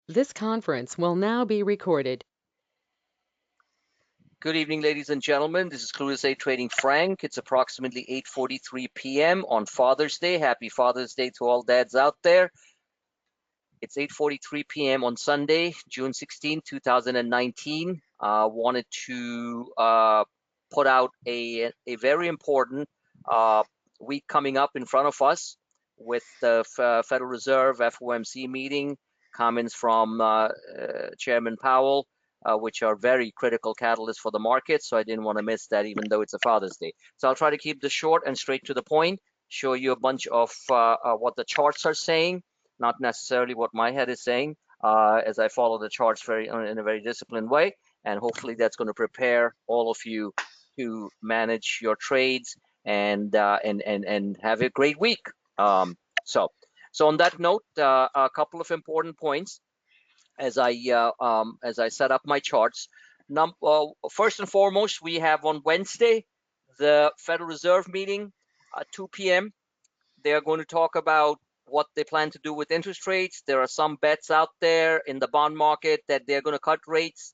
This conference will now be recorded. Good evening, ladies and gentlemen. This is Clueless Trading Frank. It's approximately 8:43 p.m. on Father's Day. Happy Father's Day to all dads out there. It's 8:43 p.m. on Sunday, June 16, 2019. Wanted to put out a very important week coming up in front of us with the Federal Reserve FOMC meeting, comments from Chairman Powell, which are very critical catalysts for the market. So I didn't want to miss that, even though it's a Father's Day. So I'll try to keep this short and straight to the point, show you a bunch of what the charts are saying, not necessarily what my head is saying, as I follow the charts in a very disciplined way. And hopefully that's going to prepare all of you to manage your trades and have a great week. So on that note, a couple of important points as I set up my charts. First and foremost, we have on Wednesday the Federal Reserve meeting at 2 p.m. They are going to talk about what they plan to do with interest rates. There are some bets out there in the bond market that they're going to cut rates.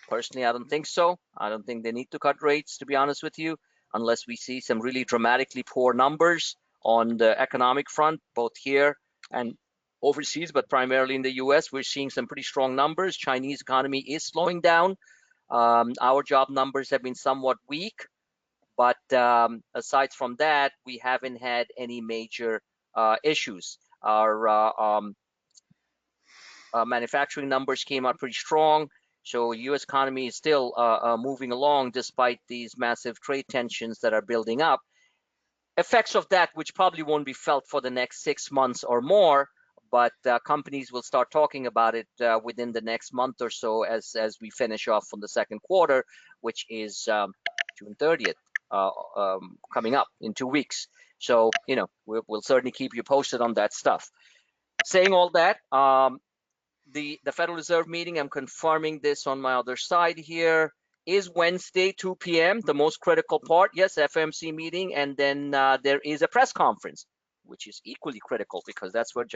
Personally, I don't think so. I don't think they need to cut rates, to be honest with you, unless we see some really dramatically poor numbers on the economic front, both here and overseas, but primarily in the US. We're seeing some pretty strong numbers. Chinese economy is slowing down. Our job numbers have been somewhat weak, but aside from that, we haven't had any major issues. Our manufacturing numbers came out pretty strong. So U.S. economy is still moving along despite these massive trade tensions that are building up. Effects of that, which probably won't be felt for the next 6 months or more, but companies will start talking about it within the next month or so as we finish off from the second quarter, which is June 30th, coming up in 2 weeks. So, we'll certainly keep you posted on that stuff. Saying all that, the Federal Reserve meeting, I'm confirming this on my other side here, is Wednesday, 2 p.m., the most critical part. Yes, FOMC meeting, and then there is a press conference, which is equally critical because that's where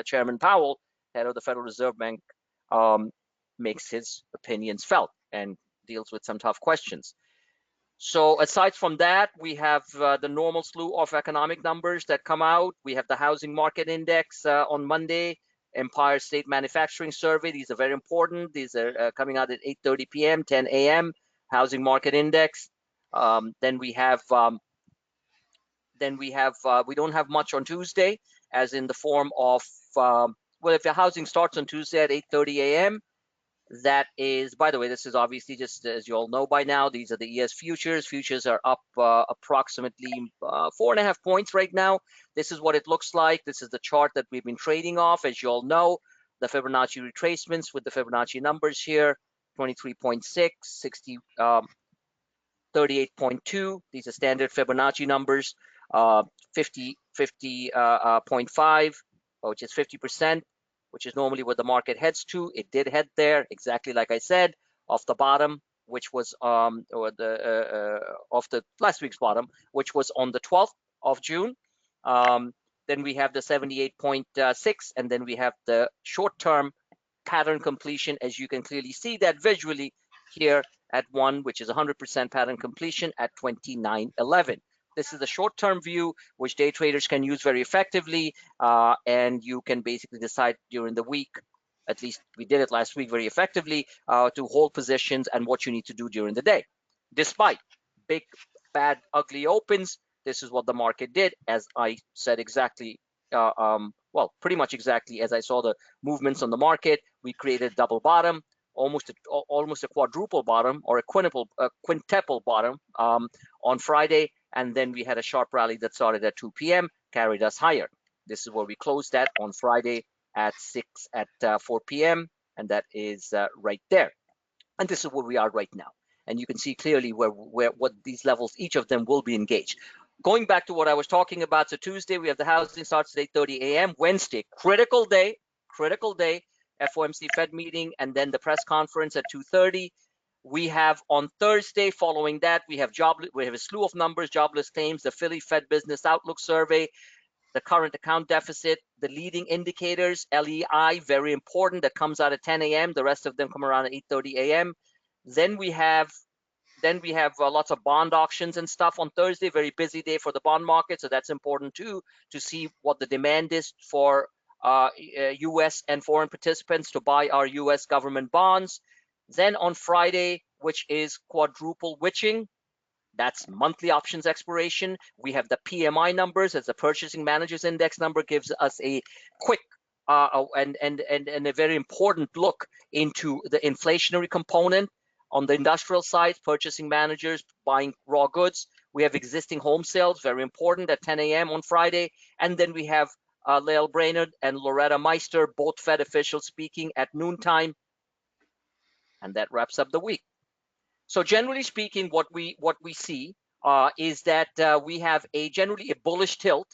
Chairman Powell, head of the Federal Reserve Bank, makes his opinions felt and deals with some tough questions. So aside from that, we have the normal slew of economic numbers that come out. We have the housing market index on Monday, Empire State Manufacturing Survey. These are very important. These are coming out at 8:30 p.m., 10 a.m. Housing market index. Then we don't have much on Tuesday, as in the form of if the housing starts on Tuesday at 8:30 a.m. That is, by the way, this is obviously, just as you all know by now, these are the ES futures. Futures are up approximately 4.5 points right now. This is what it looks like. This is the chart that we've been trading off. As you all know, the Fibonacci retracements with the Fibonacci numbers here, 23.6, 60, 38.2. These are standard Fibonacci numbers. 50.5, which is 50%. Which is normally where the market heads to. It did head there, exactly like I said, off the bottom, which was off the last week's bottom, which was on the 12th of June. Then we have the 78.6, and then we have the short-term pattern completion, as you can clearly see that visually here at 1, which is 100% pattern completion at 29.11. This is the short-term view, which day traders can use very effectively, and you can basically decide during the week, at least we did it last week very effectively, to hold positions and what you need to do during the day. Despite big, bad, ugly opens, this is what the market did, as I said exactly, pretty much exactly as I saw the movements on the market. We created a double bottom, almost a quadruple bottom, or a quintuple bottom on Friday. And then we had a sharp rally that started at 2 p.m., carried us higher. This is where we closed at on Friday at 4 p.m., and that is right there. And this is where we are right now. And you can see clearly what these levels, each of them will be engaged. Going back to what I was talking about, so Tuesday we have the housing starts at 8:30 a.m. Wednesday, critical day, FOMC Fed meeting, and then the press conference at 2:30. We have on Thursday, following that, we have a slew of numbers, jobless claims, the Philly Fed Business Outlook Survey. the current account deficit, the leading indicators, LEI, very important, that comes out at 10 a.m. The rest of them come around at 8:30 a.m. Then we have lots of bond auctions and stuff on Thursday, very busy day for the bond market. So that's important too, to see what the demand is for US and foreign participants to buy our US government bonds. Then on Friday, which is quadruple witching, that's monthly options expiration. We have the PMI numbers, as the Purchasing Managers Index number gives us a quick and a very important look into the inflationary component. On the industrial side, purchasing managers buying raw goods. We have existing home sales, very important, at 10 a.m. on Friday. And then we have Lael Brainerd and Loretta Meister, both Fed officials, speaking at noontime. And that wraps up the week. So generally speaking, what we see is that we have generally a bullish tilt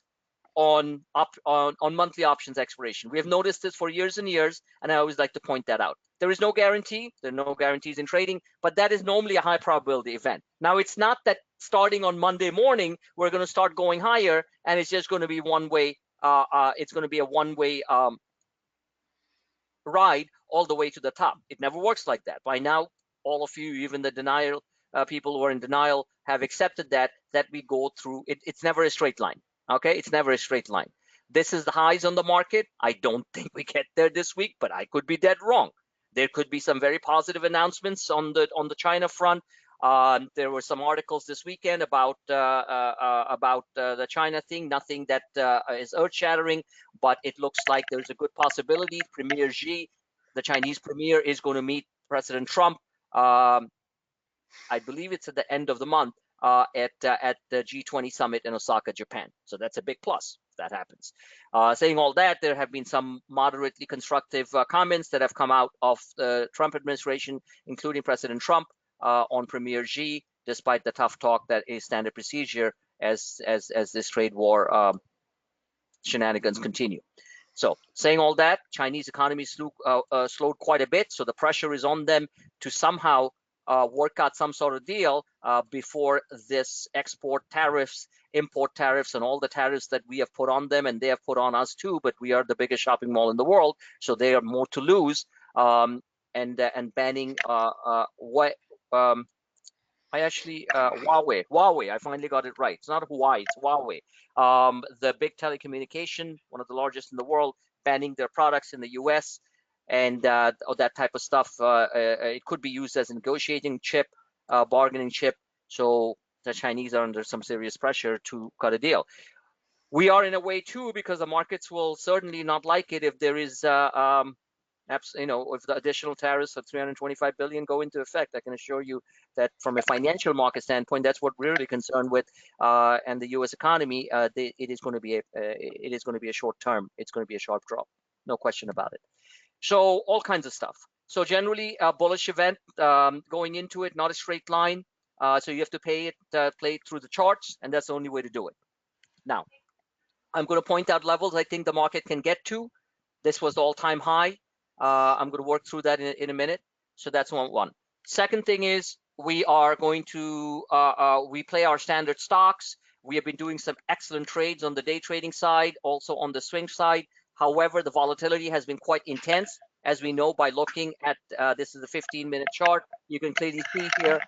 on monthly options expiration. We have noticed this for years and years, and I always like to point that out. There is no guarantee. There are no guarantees in trading, but that is normally a high probability event. Now, it's not that starting on Monday morning we're going to start going higher, and it's just going to be one way. It's going to be a one-way ride all the way to the top. It never works like that. By now, all of you, even the denial people who are in denial, have accepted that we go through it. It's never a straight line. Okay, it's never a straight line. This is the highs on the market. I don't think we get there this week, but I could be dead wrong. There could be some very positive announcements on the China front. There were some articles this weekend about the China thing. Nothing that is earth-shattering, but it looks like there's a good possibility. Premier Xi, the Chinese premier, is going to meet President Trump. I believe it's at the end of the month at the G20 summit in Osaka, Japan. So that's a big plus if that happens. Saying all that, there have been some moderately constructive comments that have come out of the Trump administration, including President Trump, on Premier Xi, despite the tough talk that is standard procedure as this trade war shenanigans continue. So saying all that, Chinese economy slowed quite a bit. So the pressure is on them to somehow work out some sort of deal before this export tariffs, import tariffs, and all the tariffs that we have put on them, and they have put on us too. But we are the biggest shopping mall in the world, so they are more to lose. And banning Huawei. I finally got it right. It's not Hawaii, it's Huawei. The big telecommunication, one of the largest in the world, banning their products in the U.S. and that type of stuff. It could be used as a negotiating chip, bargaining chip. So the Chinese are under some serious pressure to cut a deal. We are in a way too, because the markets will certainly not like it if there is if the additional tariffs of 325 billion go into effect. I can assure you that from a financial market standpoint, that's what we're really concerned with. And the U.S. economy, it is going to be a short term. It's going to be a sharp drop, no question about it. So all kinds of stuff. So generally, a bullish event going into it, not a straight line. So you have to play it through the charts, and that's the only way to do it. Now, I'm going to point out levels I think the market can get to. This was the all-time high. I'm going to work through that in a minute. So that's one. Second thing is we are going to we play our standard stocks. We have been doing some excellent trades on the day trading side, also on the swing side. However, the volatility has been quite intense, as we know by looking at this is a 15-minute chart. You can clearly see here.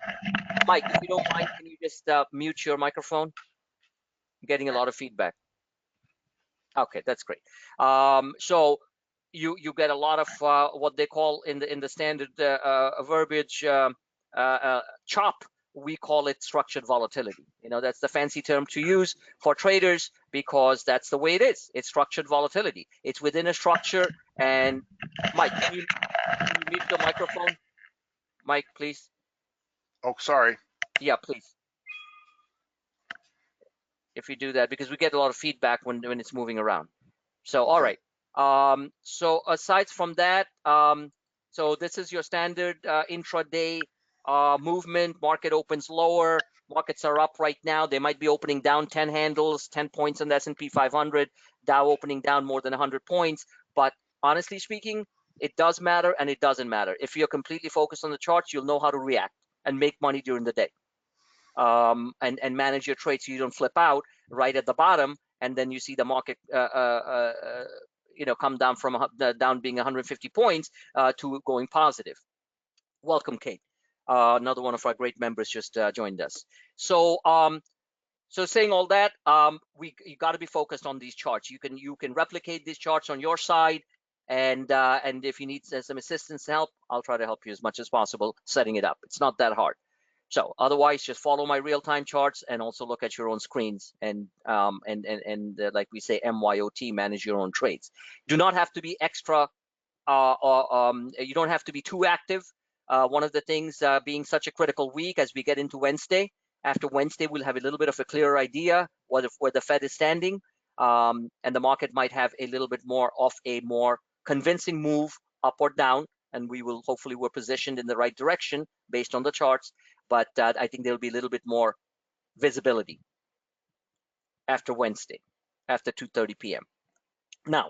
Mike, if you don't mind, can you just mute your microphone? I'm getting a lot of feedback. Okay, that's great. So you get a lot of what they call in the standard verbiage chop. We call it structured volatility. That's the fancy term to use for traders, because that's the way it is. It's structured volatility. It's within a structure. And Mike, can you mute the microphone? Mike, please. Oh, sorry. Yeah, please. If you do that, because we get a lot of feedback when it's moving around. So, all right. So aside from that, so this is your standard intraday movement. Market opens lower. Markets are up right now. They might be opening down 10 handles, 10 points in the S&P 500. Dow opening down more than 100 points. But honestly speaking, it does matter and it doesn't matter. If you're completely focused on the charts, you'll know how to react and make money during the day. And manage your trade so you don't flip out right at the bottom and then you see the market come down from down being 150 points to going positive. Welcome, Kate. Another one of our great members just joined us. So so saying all that, you got to be focused on these charts. You can replicate these charts on your side, and if you need some assistance and help, I'll try to help you as much as possible setting it up. It's not that hard. So otherwise, just follow my real-time charts and also look at your own screens and like we say, MYOT, manage your own trades. Do not have to be extra. You don't have to be too active. One of the things being such a critical week as we get into Wednesday. After Wednesday, we'll have a little bit of a clearer idea where the Fed is standing, and the market might have a little bit more of a more convincing move up or down, and hopefully we're positioned in the right direction based on the charts, but I think there'll be a little bit more visibility after Wednesday, after 2:30 p.m. Now,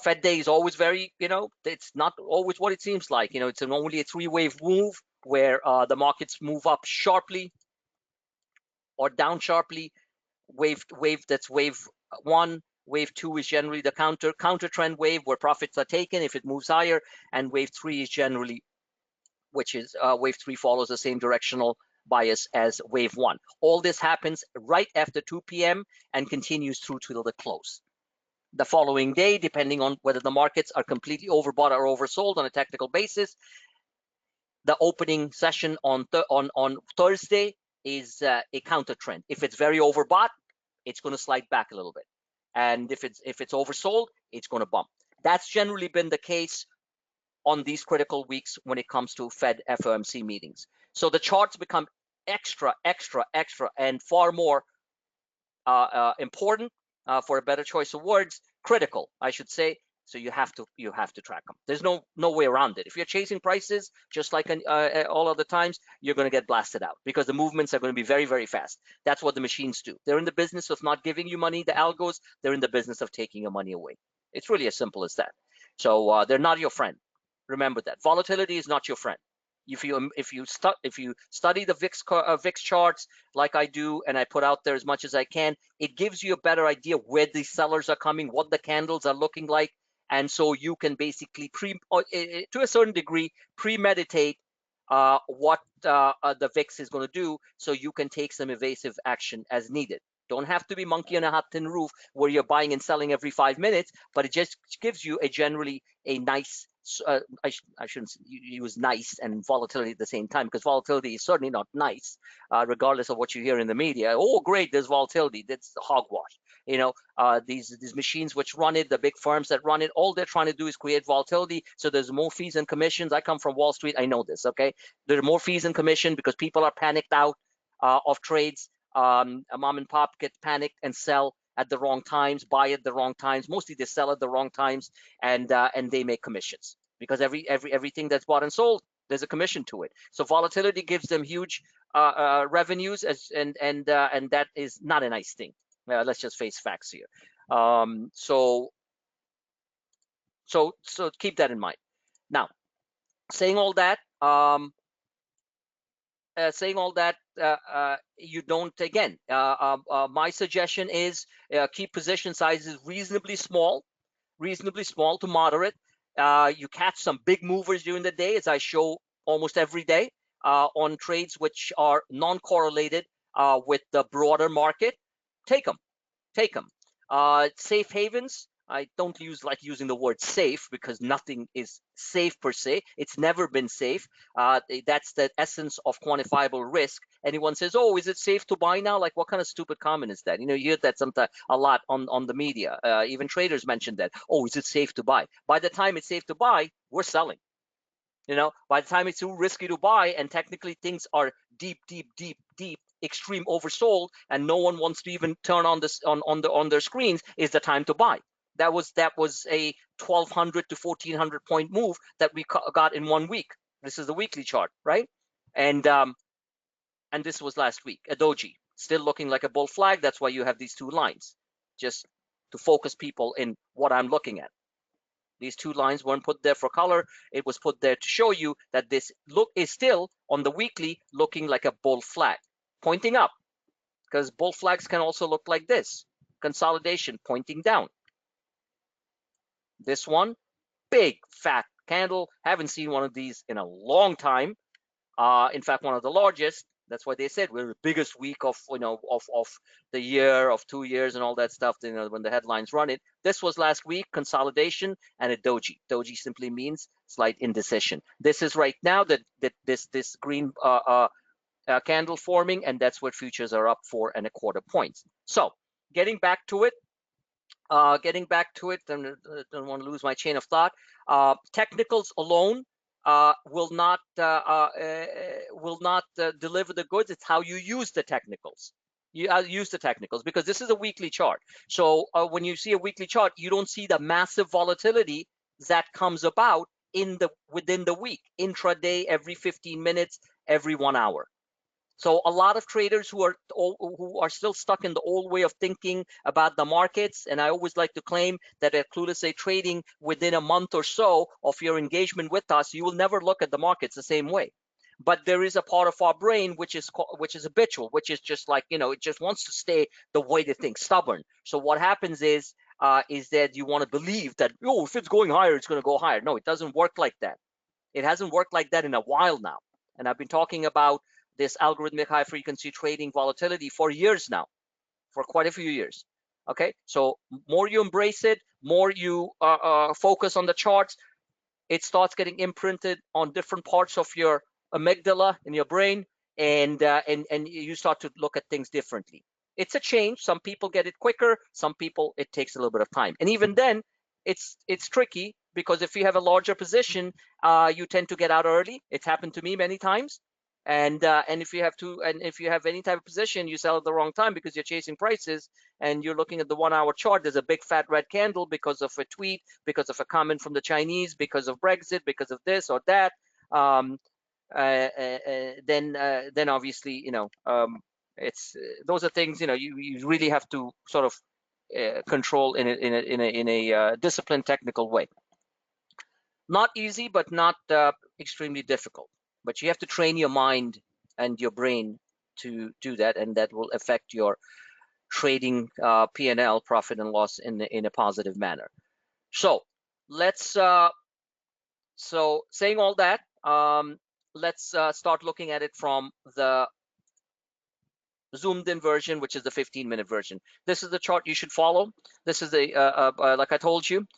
Fed day is always very, it's not always what it seems like. It's only a three-wave move where the markets move up sharply or down sharply. That's wave one. Wave two is generally the counter trend wave where profits are taken if it moves higher, and wave three is generally, which is wave three follows the same directional bias as wave one. All this happens right after 2 p.m. and continues through till the close. The following day, depending on whether the markets are completely overbought or oversold on a technical basis, the opening session on Thursday is a counter trend. If it's very overbought, it's going to slide back a little bit, and if it's oversold, it's going to bump. That's generally been the case on these critical weeks when it comes to Fed FOMC meetings. So the charts become extra, and far more important, for a better choice of words, critical, I should say. So you have to track them. There's no way around it. If you're chasing prices just like all other times, you're going to get blasted out because the movements are going to be very, very fast. That's what the machines do. They're in the business of not giving you money, the algos. They're in the business of taking your money away. It's really as simple as that. So they're not your friend. Remember that. Volatility is not your friend. If you study the VIX charts like I do, and I put out there as much as I can, it gives you a better idea where the sellers are coming, what the candles are looking like, and so you can basically to a certain degree premeditate what the VIX is going to do, so you can take some evasive action as needed. Don't have to be monkey on a hot tin roof where you're buying and selling every 5 minutes, but it just gives you generally a nice, I shouldn't use nice and volatility at the same time, because volatility is certainly not nice, regardless of what you hear in the media. Oh, great, there's volatility. That's hogwash. These machines which run it, the big firms that run it, all they're trying to do is create volatility. So there's more fees and commissions. I come from Wall Street. I know this, okay? There are more fees and commission because people are panicked out of trades. A mom and pop get panicked and sell at the wrong times, buy at the wrong times. Mostly they sell at the wrong times, and they make commissions because everything that's bought and sold, there's a commission to it. So volatility gives them huge revenues, and that is not a nice thing. Let's just face facts here. So keep that in mind. Now, saying all that. You don't, again, my suggestion is keep position sizes reasonably small to moderate. You catch some big movers during the day, as I show almost every day, on trades which are non-correlated with the broader market. Take them. Safe havens. I don't like using the word safe because nothing is safe per se. It's never been safe. That's the essence of quantifiable risk. Anyone says, "Oh, is it safe to buy now?" Like, what kind of stupid comment is that? You hear that sometimes a lot on the media. Even traders mention that. Oh, is it safe to buy? By the time it's safe to buy, we're selling. By the time it's too risky to buy, and technically things are deep, extreme oversold, and no one wants to even turn on this on their screens, is the time to buy. That was a 1,200 to 1,400 point move that we got in 1 week. This is the weekly chart, right? And this was last week. A doji still looking like a bull flag. That's why you have these two lines, just to focus people in what I'm looking at. These two lines weren't put there for color. It was put there to show you that this look is still on the weekly looking like a bull flag, pointing up, because bull flags can also look like this, consolidation pointing down. This one, big fat candle. Haven't seen one of these in a long time. In fact, one of the largest. That's why they said we're the biggest week of of the year, of 2 years, and all that stuff. When the headlines run it. This was last week, consolidation and a doji. Doji simply means slight indecision. This is right now that this green candle forming, and that's what futures are up 4.25 points. So getting back to it. Don't want to lose my chain of thought. Technicals alone will not deliver the goods. It's how you use the technicals. You use the technicals because this is a weekly chart. So when you see a weekly chart, you don't see the massive volatility that comes about within the week, intraday, every 15 minutes, every 1 hour. So a lot of traders who are still stuck in the old way of thinking about the markets, and I always like to claim that at Clueless A Trading, within a month or so of your engagement with us, you will never look at the markets the same way. But there is a part of our brain which is habitual, which is just like, it just wants to stay the way they think, stubborn. So what happens is that you want to believe that, if it's going higher, it's going to go higher. No, it doesn't work like that. It hasn't worked like that in a while now. And I've been talking about this algorithmic high frequency trading volatility for years now, for quite a few years. Okay, so more you embrace it, more you focus on the charts, it starts getting imprinted on different parts of your amygdala in your brain, and you start to look at things differently. It's a change. Some people get it quicker, some people it takes a little bit of time, and even then it's tricky, because if you have a larger position, you tend to get out early. It's happened to me many times. And if you have any type of position, you sell at the wrong time because you're chasing prices, and you're looking at the 1 hour chart. There's a big fat red candle because of a tweet, because of a comment from the Chinese, because of Brexit, because of this or that. Then obviously, it's those are things you really have to sort of control in a disciplined, technical way. Not easy, but not extremely difficult. But you have to train your mind and your brain to do that, and that will affect your trading P&L, profit and loss, in a positive manner. So let's saying all that, let's start looking at it from the zoomed in version, which is the 15-minute version. This is the chart you should follow. This is like I told you,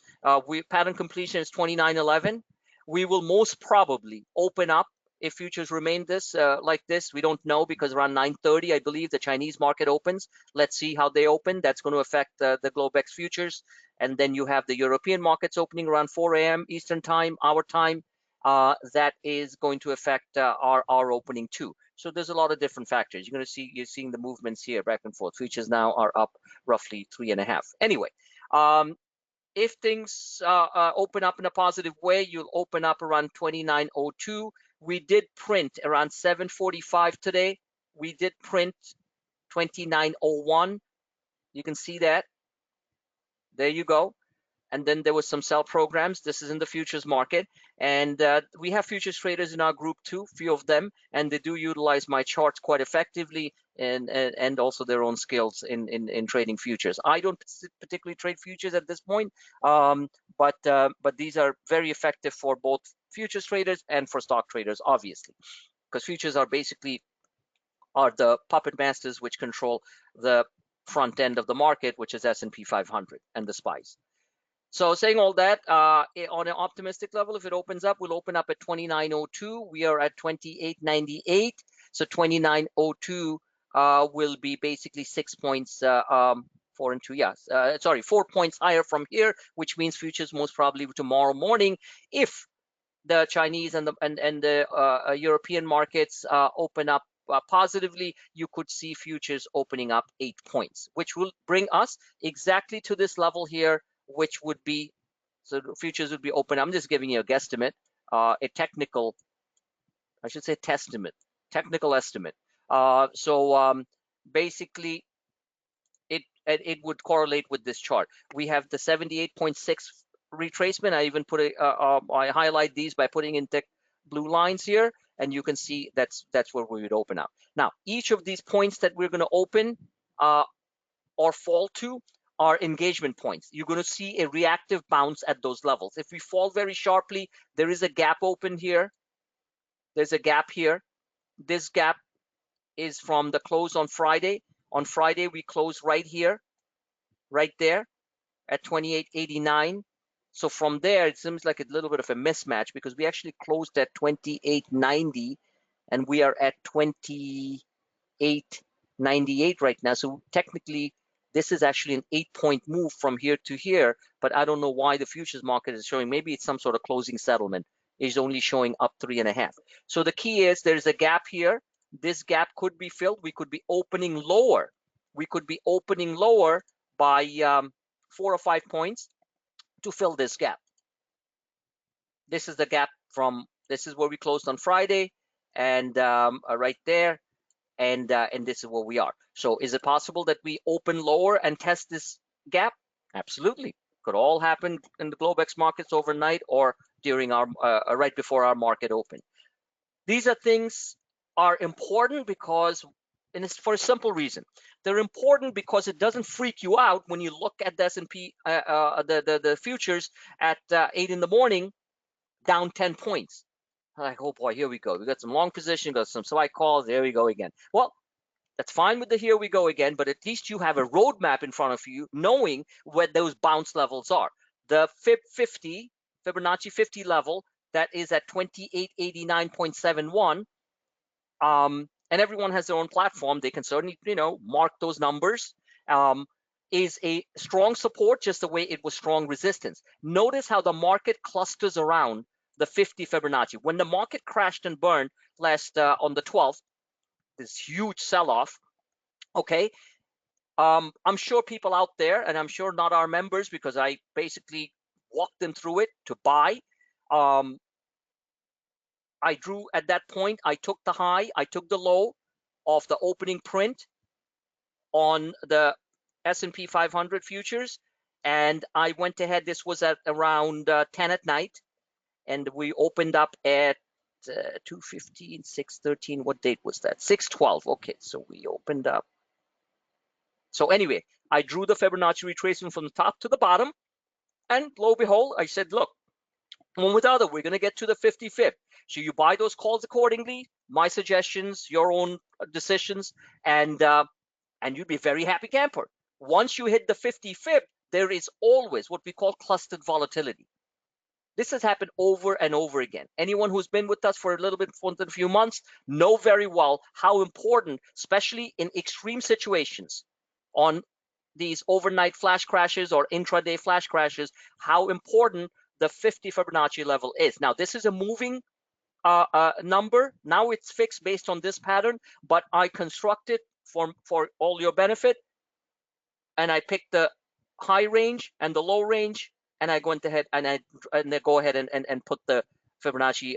pattern completion is 29.11. We will most probably open up, if futures remain like this. We don't know, because around 9:30, I believe, the Chinese market opens. Let's see how they open. That's going to affect the Globex futures. And then you have the European markets opening around 4 a.m. Eastern time, our time. That is going to affect our opening too. So there's a lot of different factors. You're seeing the movements here back and forth. Futures now are up roughly 3.5. Anyway, if things open up in a positive way, you'll open up around 29.02. We did print around 7:45 today. We did print 29.01. You can see that. There you go. And then there was some sell programs. This is in the futures market, and we have futures traders in our group too, few of them, and they do utilize my charts quite effectively, and also their own skills in trading futures. I don't particularly trade futures at this point, but these are very effective for both futures traders and for stock traders, obviously, because futures are basically the puppet masters which control the front end of the market, which is S&P 500 and the SPYs. So saying all that, on an optimistic level, if it opens up, we'll open up at 29.02. We are at 28.98. So 29.02 will be basically 6 points, 4 and 2, yes. 4 points higher from here, which means futures most probably tomorrow morning, if the Chinese and the European markets open up positively, you could see futures opening up 8 points, which will bring us exactly to this level here, which would be, so futures would be open. I'm just giving you a guesstimate, a technical, I should say technical estimate. Basically, it would correlate with this chart. We have the 78.6 retracement. I even put I highlight these by putting in thick blue lines here, and you can see that's where we would open up. Now, each of these points that we're going to open or fall to are engagement points. You're going to see a reactive bounce at those levels. If we fall very sharply, there is a gap open here. There's a gap here. This gap is from the close on Friday. On Friday, we close right here, right there at 28.89. So from there, it seems like a little bit of a mismatch because we actually closed at 28.90 and we are at 28.98 right now. So technically, this is actually an 8-point move from here to here, but I don't know why the futures market is showing. Maybe it's some sort of closing settlement. It's only showing up 3.5. So the key is there's a gap here. This gap could be filled. We could be opening lower. We could be opening lower by 4 or 5 points to fill this gap. This is the gap from, this is where we closed on Friday, and right there, and this is where we are. So is it possible that we open lower and test this gap? Absolutely. Could all happen in the Globex markets overnight or during our right before our market open. These are things are important because, and it's for a simple reason. They're important because it doesn't freak you out when you look at the S&P, the futures at 8 in the morning, down 10 points. Like, oh boy, here we go. We got some long position, got some slight calls. There we go again. Well, that's fine with the here we go again, but at least you have a roadmap in front of you, knowing where those bounce levels are. The Fibonacci 50 level, that is at 2889.71. And everyone has their own platform. They can certainly, mark those numbers. Is a strong support, just the way it was strong resistance. Notice how the market clusters around the 50 Fibonacci. When the market crashed and burned last on the 12th, this huge sell-off, okay? I'm sure people out there, and I'm sure not our members, because I basically walked them through it to buy. I drew at that point. I took the high, I took the low of the opening print on the S&P 500 futures, and I went ahead. This was at around 10 at night, and we opened up at 2:15, 6:13. What date was that? 6:12. Okay, so we opened up. So anyway, I drew the Fibonacci retracement from the top to the bottom, and lo and behold, I said, look, one with the other, we're going to get to the 55th. So you buy those calls accordingly. My suggestions, your own decisions, and you'd be a very happy camper. Once you hit the 55th, there is always what we call clustered volatility. This has happened over and over again. Anyone who's been with us for a little bit more than a few months know very well how important, especially in extreme situations, on these overnight flash crashes or intraday flash crashes, how important the 50 Fibonacci level is. Now, this is a moving number. Now it's fixed based on this pattern, but I constructed for all your benefit, and I picked the high range and the low range, and I went ahead and I go ahead and put the Fibonacci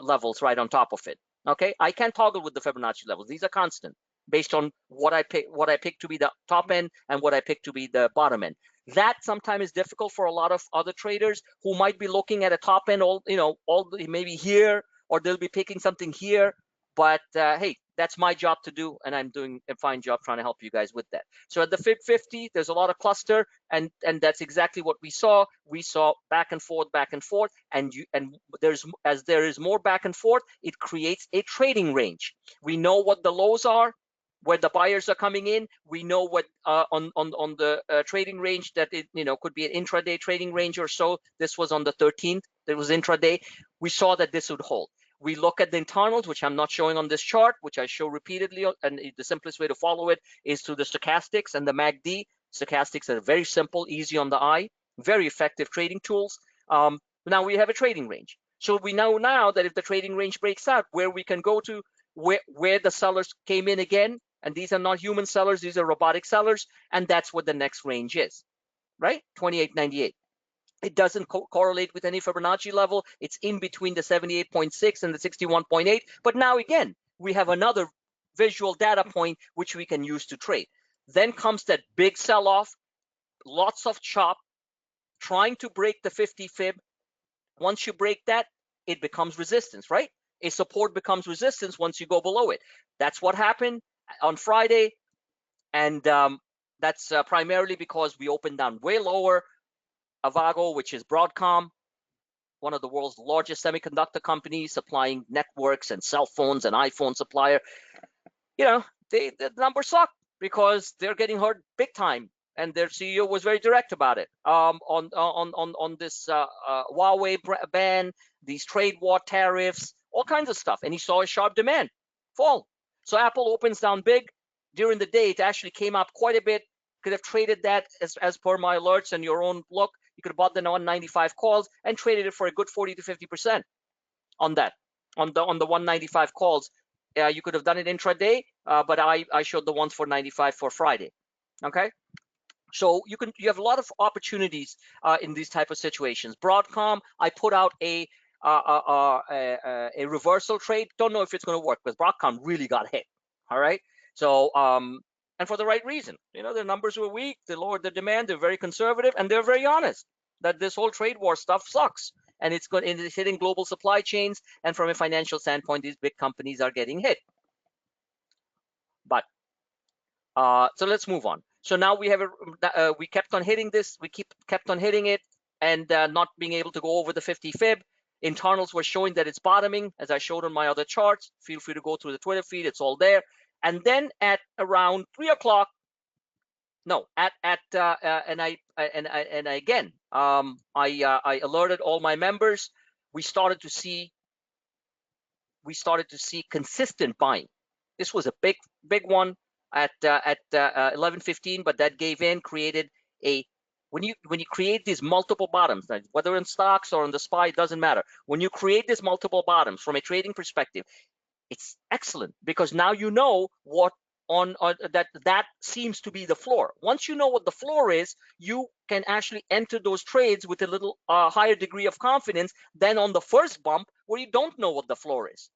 levels right on top of it. Okay, I can't toggle with the Fibonacci levels. These are constant based on what I pick to be the top end and what I pick to be the bottom end. That sometimes is difficult for a lot of other traders who might be looking at a top end, maybe here, or they'll be picking something here. But hey, that's my job to do, and I'm doing a fine job trying to help you guys with that. So at the Fib 50, there's a lot of cluster, and that's exactly what we saw. We saw back and forth, and as there is more back and forth, it creates a trading range. We know what the lows are, where the buyers are coming in. We know what on the trading range that it could be an intraday trading range or so. This was on the 13th. There was intraday. We saw that this would hold. We look at the internals, which I'm not showing on this chart, which I show repeatedly, and the simplest way to follow it is through the stochastics and the MACD. Stochastics are very simple, easy on the eye, very effective trading tools. Now we have a trading range. So we know now that if the trading range breaks out, where we can go to, where the sellers came in again, and these are not human sellers, these are robotic sellers, and that's what the next range is, right? 28.98. It doesn't correlate with any Fibonacci level. It's in between the 78.6 and the 61.8. But now again, we have another visual data point which we can use to trade. Then comes that big sell-off, lots of chop, trying to break the 50 fib. Once you break that, it becomes resistance, right? A support becomes resistance once you go below it. That's what happened on Friday. And That's primarily because we opened down way lower. Avago, which is Broadcom, one of the world's largest semiconductor companies supplying networks and cell phones and iPhone supplier, the numbers suck because they're getting hurt big time, and their CEO was very direct about it. On this Huawei ban, these trade war tariffs, all kinds of stuff, and he saw a sharp demand fall. So Apple opens down big during the day. It actually came up quite a bit. Could have traded that as per my alerts and your own look. You could have bought the 195 calls and traded it for a good 40 to 50% on that, on the 195 calls. You could have done it intraday, but I showed the ones for 95 for Friday. Okay, so you have a lot of opportunities in these type of situations. Broadcom, I put out a reversal trade. Don't know if it's going to work because Broadcom really got hit. All right, so and for the right reason. Their numbers were weak. They lowered their demand. They're very conservative, and they're very honest that this whole trade war stuff sucks, and it's hitting global supply chains. And from a financial standpoint, these big companies are getting hit. But so let's move on. So now we have we kept on hitting this. We kept on hitting it, and not being able to go over the 50 fib. Internals were showing that it's bottoming, as I showed on my other charts. Feel free to go through the Twitter feed; it's all there. And then at around 3 o'clock, no, I alerted all my members. We started to see consistent buying. This was a big one at 11:15, but that gave in, created a when you create these multiple bottoms, whether in stocks or on the SPY, it doesn't matter. When you create these multiple bottoms from a trading perspective, it's excellent because now you know what that seems to be the floor. Once you know what the floor is, you can actually enter those trades with a little higher degree of confidence than on the first bump where you don't know what the floor is,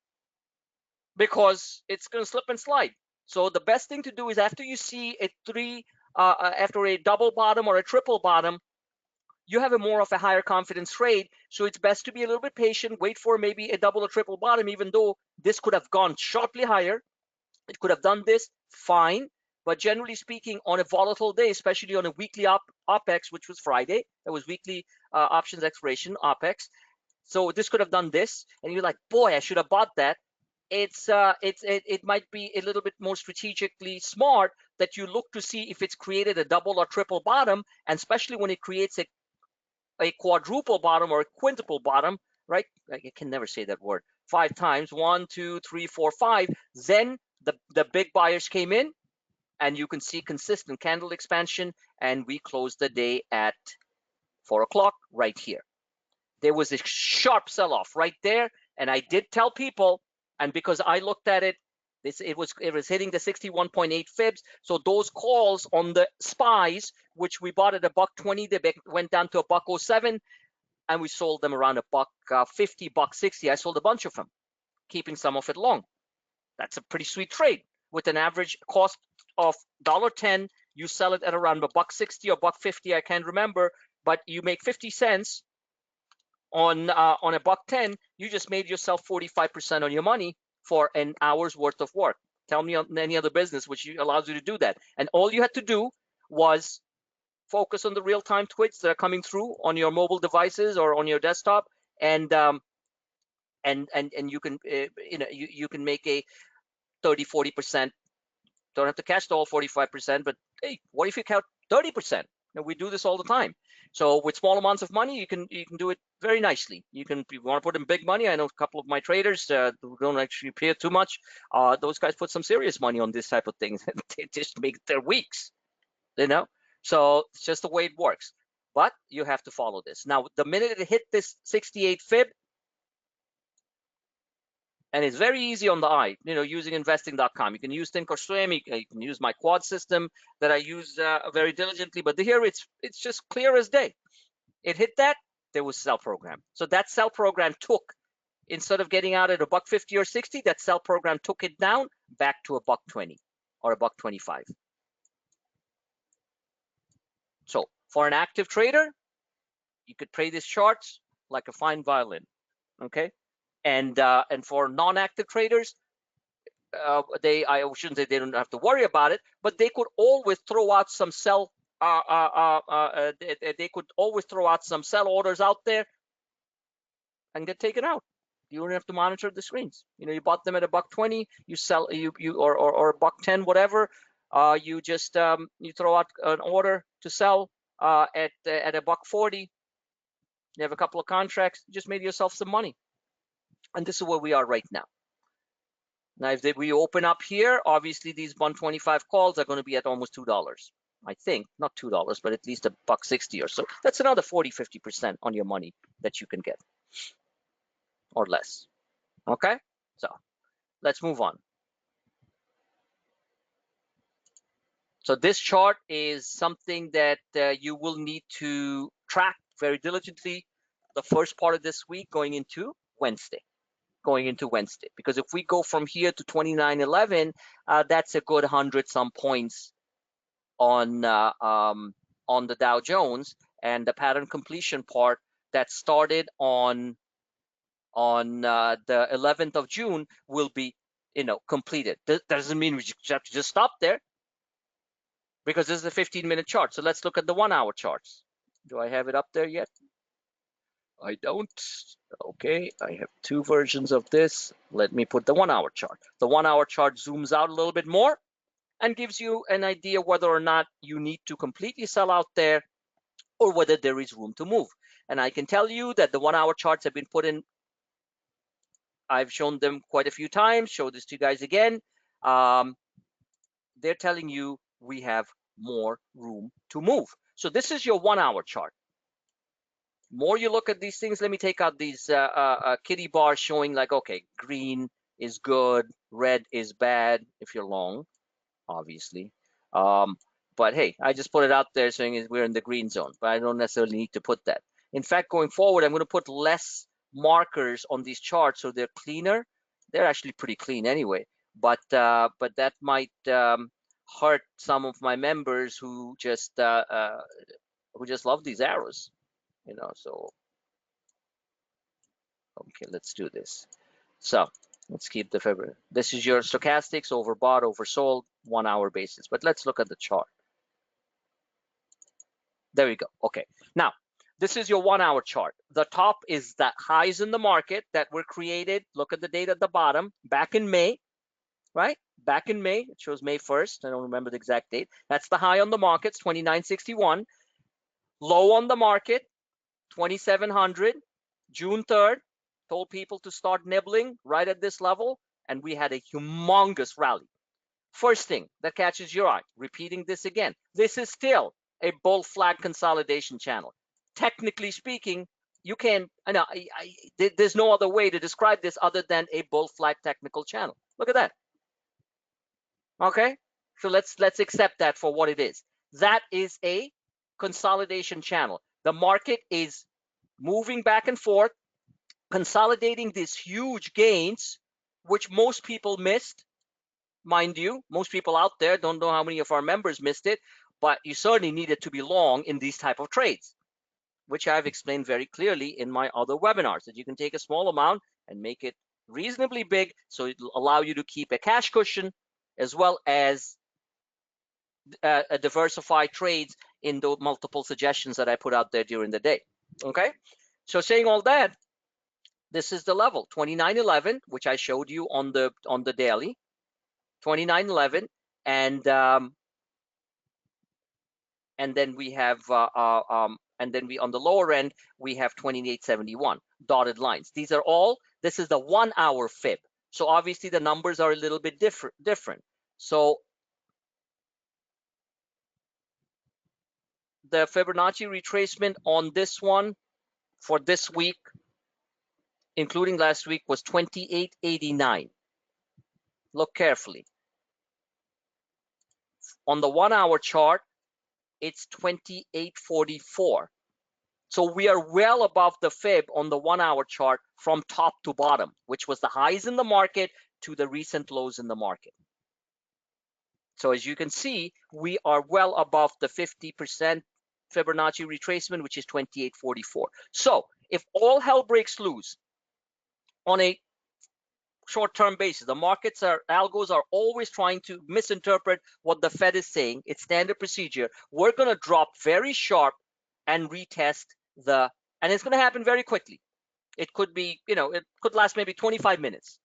because it's going to slip and slide. So the best thing to do is after you see after a double bottom or a triple bottom, you have more of a higher confidence trade. So it's best to be a little bit patient, wait for maybe a double or triple bottom, even though this could have gone sharply higher. It could have done this fine, but generally speaking, on a volatile day, especially on a weekly OPEX, which was Friday, that was weekly options expiration OPEX. So this could have done this, and you're like, boy, I should have bought that. It might be a little bit more strategically smart that you look to see if it's created a double or triple bottom, and especially when it creates a quadruple bottom or a quintuple bottom, right? I can never say that word 5 times. 1, 2, 3, 4, 5. Then the big buyers came in, and you can see consistent candle expansion, and we closed the day at 4 o'clock right here. There was a sharp sell-off right there, and I did tell people, and because I looked at it, it was hitting the 61.8 fibs. So those calls on the SPYs, which we bought at $1.20, they went down to $1.07, and we sold them around $1.50, $1.60. I sold a bunch of them, keeping some of it long. That's a pretty sweet trade with an average cost of $1.10. You sell it at around $1.60 or $1.50, I can't remember, but you make 50 cents on $1.10. You just made yourself 45% on your money for an hour's worth of work. Tell me on any other business which allows you to do that. And all you had to do was focus on the real-time tweets that are coming through on your mobile devices or on your desktop, and you can you can make a 30-40%. Don't have to catch the whole 45%, but hey, what if you count 30%? And we do this all the time. So with small amounts of money, you can do it very nicely. If you want to put in big money, I know a couple of my traders who don't actually pay too much. Those guys put some serious money on this type of things. They just make their weeks, So it's just the way it works. But you have to follow this. Now, the minute it hit this 68 fib, and it's very easy on the eye, using investing.com. You can use Thinkorswim, you can use my quad system that I use very diligently, but here it's just clear as day. It hit that, there was sell program. So that sell program took, instead of getting out at $1.50 or 60, that sell program took it down back to $1.20 or $1.25. So for an active trader, you could play these charts like a fine violin, okay? And for non-active traders, I shouldn't say they don't have to worry about it, but they could always throw out some sell. They could always throw out some sell orders out there and get taken out. You don't have to monitor the screens. You bought them at $1.20, you sell or $1.10, whatever. You just you throw out an order to sell at $1.40. You have a couple of contracts, you just made yourself some money. And this is where we are right now. Now, if we open up here, obviously these 125 calls are going to be at almost $2. I think not $2, but at least $1.60 or so. That's another 40–50% on your money that you can get, or less. Okay, so let's move on. So this chart is something that you will need to track very diligently the first part of this week going into Wednesday. Because if we go from here to 29.11, that's a good 100-some points on the Dow Jones, and the pattern completion part that started on the 11th of June will be completed. That doesn't mean we have to just stop there, because this is a 15-minute chart. So let's look at the 1-hour charts. Do I have it up there yet? I don't. Okay, I have two versions of this. Let me put the 1-hour chart. The 1-hour chart zooms out a little bit more and gives you an idea whether or not you need to completely sell out there or whether there is room to move. And I can tell you that the 1-hour charts have been put in. I've shown them quite a few times. Show this to you guys again. They're telling you we have more room to move. So this is your 1-hour chart. More you look at these things, let me take out these kitty bars showing like, okay, green is good, red is bad if you're long, obviously. But hey, I just put it out there saying we're in the green zone, but I don't necessarily need to put that. In fact, going forward, I'm going to put less markers on these charts so they're cleaner. They're actually pretty clean anyway, but that might hurt some of my members who just love these arrows. So okay, let's do this. So let's keep the February. This is your stochastics, overbought, oversold, 1-hour basis. But let's look at the chart. There we go. Okay, now this is your 1-hour chart. The top is the highs in the market that were created. Look at the date at the bottom, back in May, right? Back in May, it shows May 1st. I don't remember the exact date. That's the high on the markets, 29.61. Low on the market, 2,700. June 3rd, told people to start nibbling right at this level, and we had a humongous rally. First thing that catches your eye, repeating this again, this is still a bull flag consolidation channel. Technically speaking, you can, there's no other way to describe this other than a bull flag technical channel. Look at that. Okay, so let's accept that for what it is. That is a consolidation channel. The market is moving back and forth, consolidating these huge gains, which most people missed. Mind you, most people out there, don't know how many of our members missed it, but you certainly needed to be long in these type of trades, which I've explained very clearly in my other webinars, that you can take a small amount and make it reasonably big, so it'll allow you to keep a cash cushion as well as diversify trades in the multiple suggestions that I put out there during the day. Okay, so saying all that, this is the level 29.11, which I showed you on the daily, 29.11, and then we have and then we on the lower end we have 28.71 dotted lines. These are all. This is the 1-hour fib. So obviously the numbers are a little bit different. So the Fibonacci retracement on this one for this week, including last week, was 28.89. Look carefully. On the 1-hour chart, it's 28.44. So we are well above the fib on the 1-hour chart from top to bottom, which was the highs in the market to the recent lows in the market. So as you can see, we are well above the 50% Fibonacci retracement, which is 28.44. So if all hell breaks loose on a short-term basis. The markets algos are always trying to misinterpret what the Fed is saying. It's standard procedure. We're going to drop very sharp and retest and it's going to happen very quickly. It could be, it could last maybe 25 minutes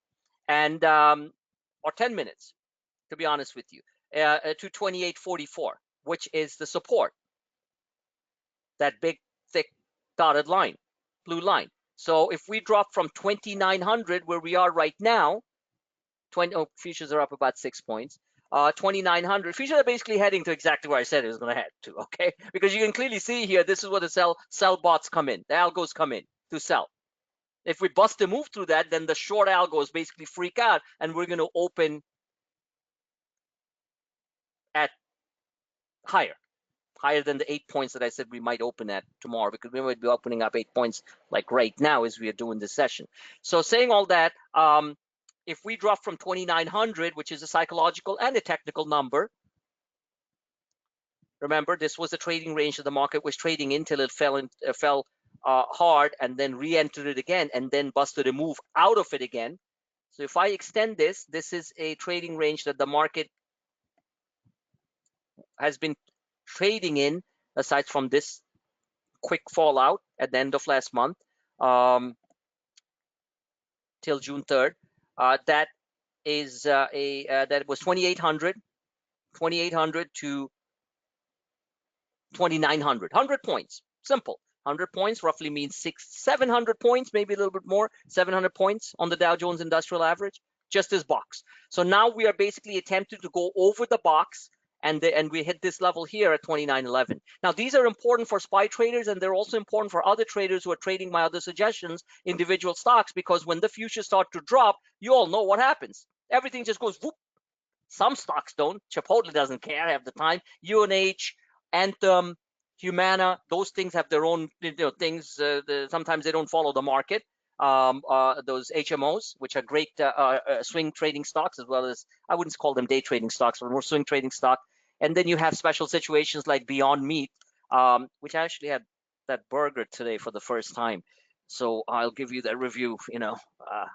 and or 10 minutes, to be honest with you, to 28.44, which is the support, that big, thick dotted line, blue line. So if we drop from 2,900 where we are right now, futures are up about 6 points. 2,900 futures are basically heading to exactly where I said it was going to head to. Okay, because you can clearly see here, this is where the sell bots come in, the algos come in to sell. If we bust a move through that, then the short algos basically freak out, and we're going to open at higher than the 8 points that I said we might open at tomorrow, because we might be opening up 8 points like right now as we are doing this session. So saying all that, if we drop from 2,900, which is a psychological and a technical number, remember this was the trading range that the market was trading in till it fell hard and then re-entered it again and then busted a move out of it again. So if I extend this is a trading range that the market has been trading in, aside from this quick fallout at the end of last month till June 3rd. That is that was 2,800 to 2,900, 100 points. Simple. 100 points roughly means 700 points, maybe a little bit more, 700 points on the Dow Jones Industrial Average, just this box. So now we are basically attempting to go over the box, and we hit this level here at 29.11. Now these are important for SPY traders, and they're also important for other traders who are trading my other suggestions, individual stocks, because when the futures start to drop, you all know what happens. Everything just goes whoop. Some stocks don't. Chipotle doesn't care half the time. UNH, Anthem, Humana, those things have their own things. Sometimes they don't follow the market. Those HMOs, which are great swing trading stocks, as well as, I wouldn't call them day trading stocks, but more swing trading stock. And then you have special situations like Beyond Meat, which I actually had that burger today for the first time. So I'll give you that review,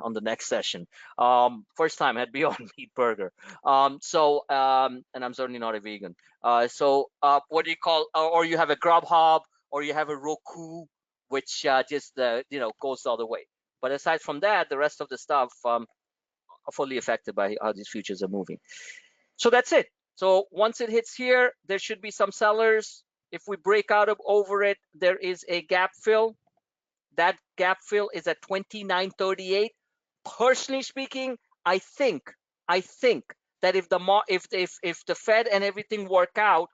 on the next session. First time I had Beyond Meat burger. And I'm certainly not a vegan. What do you call? Or you have a Grubhub, or you have a Roku, which just goes the other way. But aside from that, the rest of the stuff are fully affected by how these futures are moving. So that's it. So once it hits here, there should be some sellers. If we break out over it, there is a gap fill. That gap fill is at 29.38. Personally speaking, I think that if the Fed and everything work out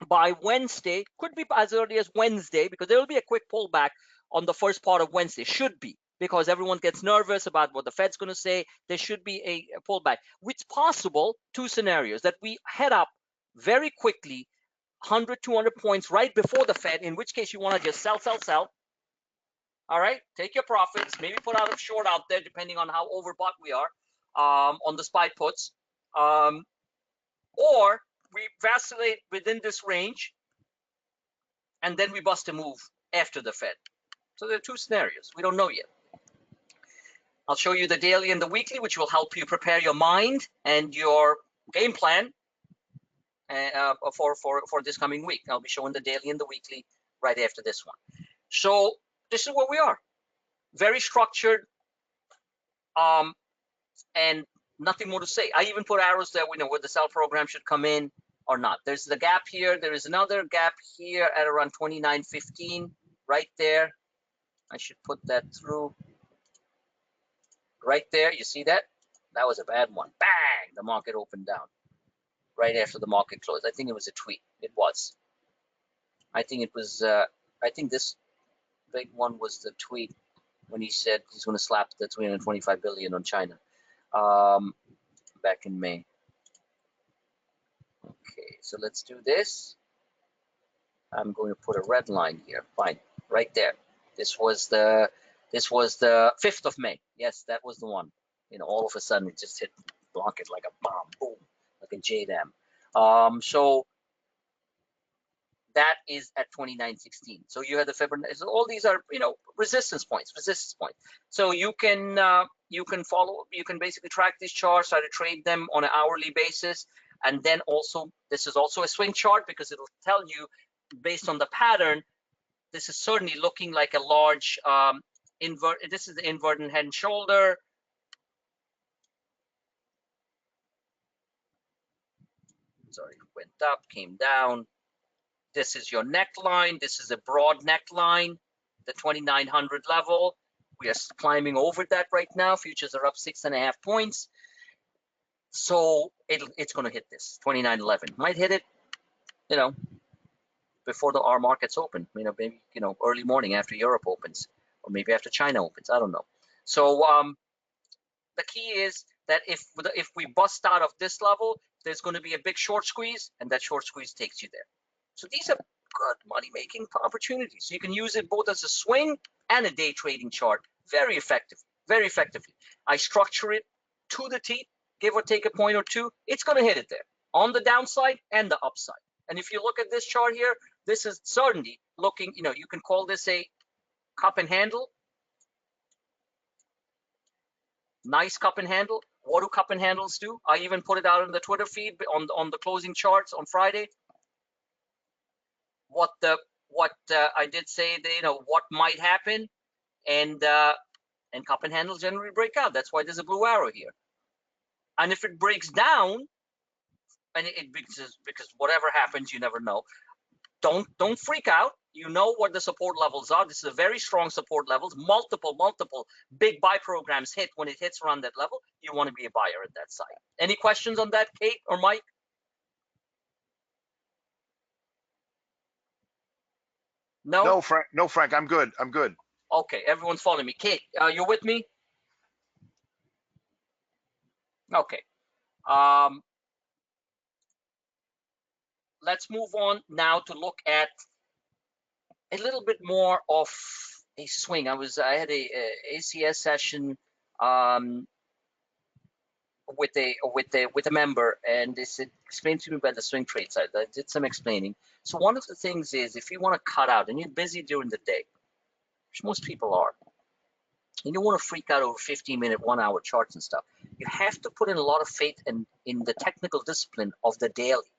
by Wednesday, could be as early as Wednesday, because there will be a quick pullback on the first part of Wednesday. Should be, because everyone gets nervous about what the Fed's going to say. There should be a pullback. It's possible, two scenarios, that we head up very quickly, 100, 200 points right before the Fed, in which case you want to just sell. All right, take your profits, maybe put out a short out there, depending on how overbought we are on the SPY puts, or we vacillate within this range, and then we bust a move after the Fed. So there are two scenarios. We don't know yet. I'll show you the daily and the weekly, which will help you prepare your mind and your game plan for this coming week. I'll be showing the daily and the weekly right after this one. So this is where we are. Very structured, and nothing more to say. I even put arrows there, where the sell program should come in or not. There's the gap here. There is another gap here at around 29.15, right there. I should put that through right there. You see that? That was a bad one. Bang! The market opened down right after the market closed. I think it was a tweet. It was. I think it was. I think this big one was the tweet when he said he's going to slap the 325 billion on China back in May. Okay, so let's do this. I'm going to put a red line here. Fine, right there. This was the 5th of May. Yes, that was the one. All of a sudden it just hit the market like a bomb, boom, like a JDAM. So that is at 29.16. So you have the Fibonacci. So all these are, resistance points. So you can follow. You can basically track these charts, try to trade them on an hourly basis, and then also this is also a swing chart because it'll tell you based on the pattern. This is certainly looking like a large invert. This is the inverted head and shoulder. Sorry, went up, came down. This is your neckline. This is a broad neckline, the 2,900 level. We are climbing over that right now. Futures are up 6.5 points. So it's going to hit this 29.11. Might hit it, before our markets open. Maybe early morning after Europe opens, or maybe after China opens. I don't know. So the key is that if we bust out of this level, there's going to be a big short squeeze, and that short squeeze takes you there. So these are good money-making opportunities. You can use it both as a swing and a day trading chart very effectively. I structure it to the T, give or take a point or two. It's going to hit it there on the downside and the upside. And if you look at this chart here, this is certainly looking, you can call this a cup and handle. Nice cup and handle. What do cup and handles do? I even put it out in the Twitter feed on the closing charts on Friday. What I did say, what might happen, and cup and handles generally break out. That's why there's a blue arrow here. And if it breaks down, and because whatever happens, you never know. Don't freak out. You know what the support levels are. This is a very strong support levels. Multiple big buy programs hit. When it hits around that level, you want to be a buyer at that side. Any questions on that, Kate or Mike? No? No, Frank, I'm good. Okay, everyone's following me. Kate, you with me? Okay. Let's move on now to look at a little bit more of a swing. I had a ACS session with a member, and they said, explain to me about the swing trade side. I did some explaining. So one of the things is, if you want to cut out and you're busy during the day, which most people are, and you want to freak out over 15-minute, 1-hour charts and stuff, you have to put in a lot of faith in the technical discipline of the daily.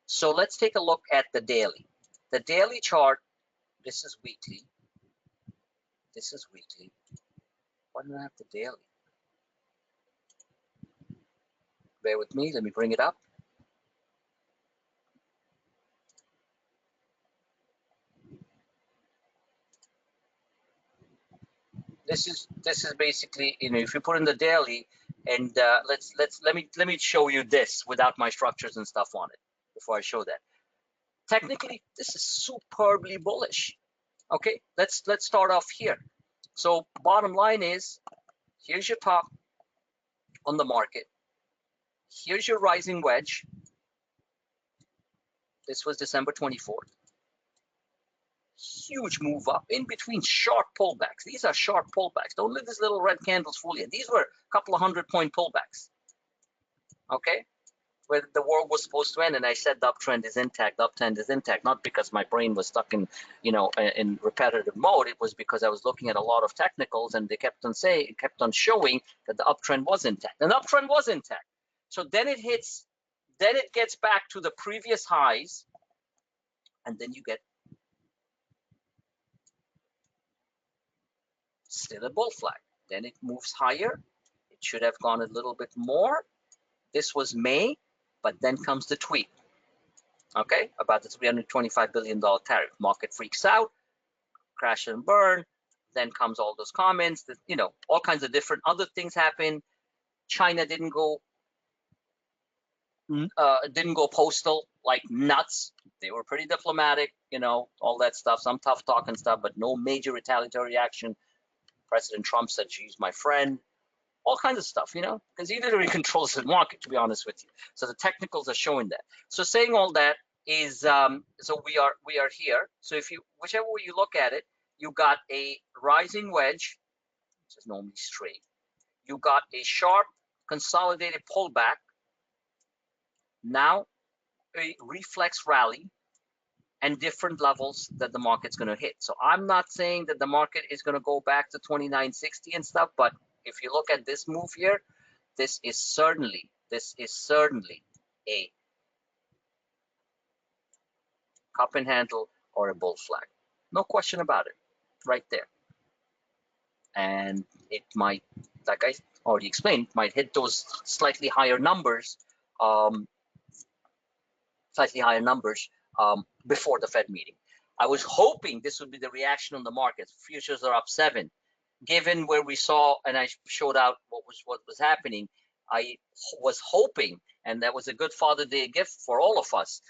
So let's take a look at the daily. The daily chart, this is weekly. Why don't I have the daily? Bear with me, let me bring it up. This is basically, if you put in the daily, and let me show you this without my structures and stuff on it before I show that. Technically, this is superbly bullish. Okay, let's start off here. So bottom line is, here's your top on the market. Here's your rising wedge. This was December 24th. Huge move up in between sharp pullbacks. These are sharp pullbacks. Don't let these little red candles fool you. These were a couple of 100-point pullbacks. Okay, where the world was supposed to end, and I said the uptrend is intact. The uptrend is intact, not because my brain was stuck in in repetitive mode. It was because I was looking at a lot of technicals, and they kept on showing that the uptrend was intact. And the uptrend was intact. So then it gets back to the previous highs, and then you get still a bull flag. Then it moves higher. It should have gone a little bit more. This was May, but then comes the tweet, okay, about the $325 billion tariff. Market freaks out, crash and burn. Then comes all those comments that, all kinds of different other things happen. China didn't go postal like nuts. They were pretty diplomatic, all that stuff, some tough talk and stuff, but no major retaliatory action. President Trump said, she's my friend. All kinds of stuff, because he literally controls the market, to be honest with you. So the technicals are showing that. So saying all that is, so we are here. So whichever way you look at it, you got a rising wedge, which is normally straight. You got a sharp consolidated pullback. Now a reflex rally, and different levels that the market's going to hit. So I'm not saying that the market is going to go back to 2960 and stuff, but if you look at this move here, this is certainly a cup and handle or a bull flag. No question about it, right there. And it might, like I already explained, might hit those slightly higher numbers, before the Fed meeting. I was hoping this would be the reaction on the markets. Futures are up 7. Given where we saw, and I showed out what was happening, I was hoping, and that was a good Father Day gift for all of us,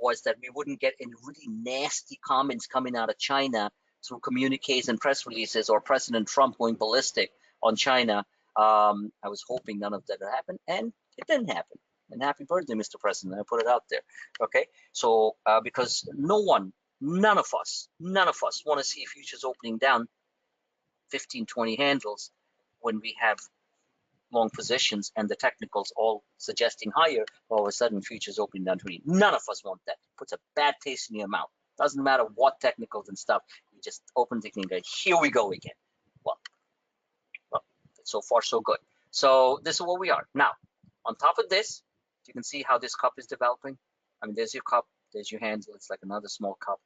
was that we wouldn't get any really nasty comments coming out of China through communiques and press releases, or President Trump going ballistic on China. I was hoping none of that would happen, and it didn't happen. And happy birthday, Mr. President. I put it out there. Okay, so because none of us want to see futures opening down 15, 20 handles when we have long positions and the technicals all suggesting higher, all of a sudden futures opening down 20. None of us want that. Puts a bad taste in your mouth. Doesn't matter what technicals and stuff. You just open thinking, here we go again. Well, so far so good. So this is where we are. Now, on top of this, you can see how this cup is developing. I mean, there's your cup, there's your handle. It's like another small cup.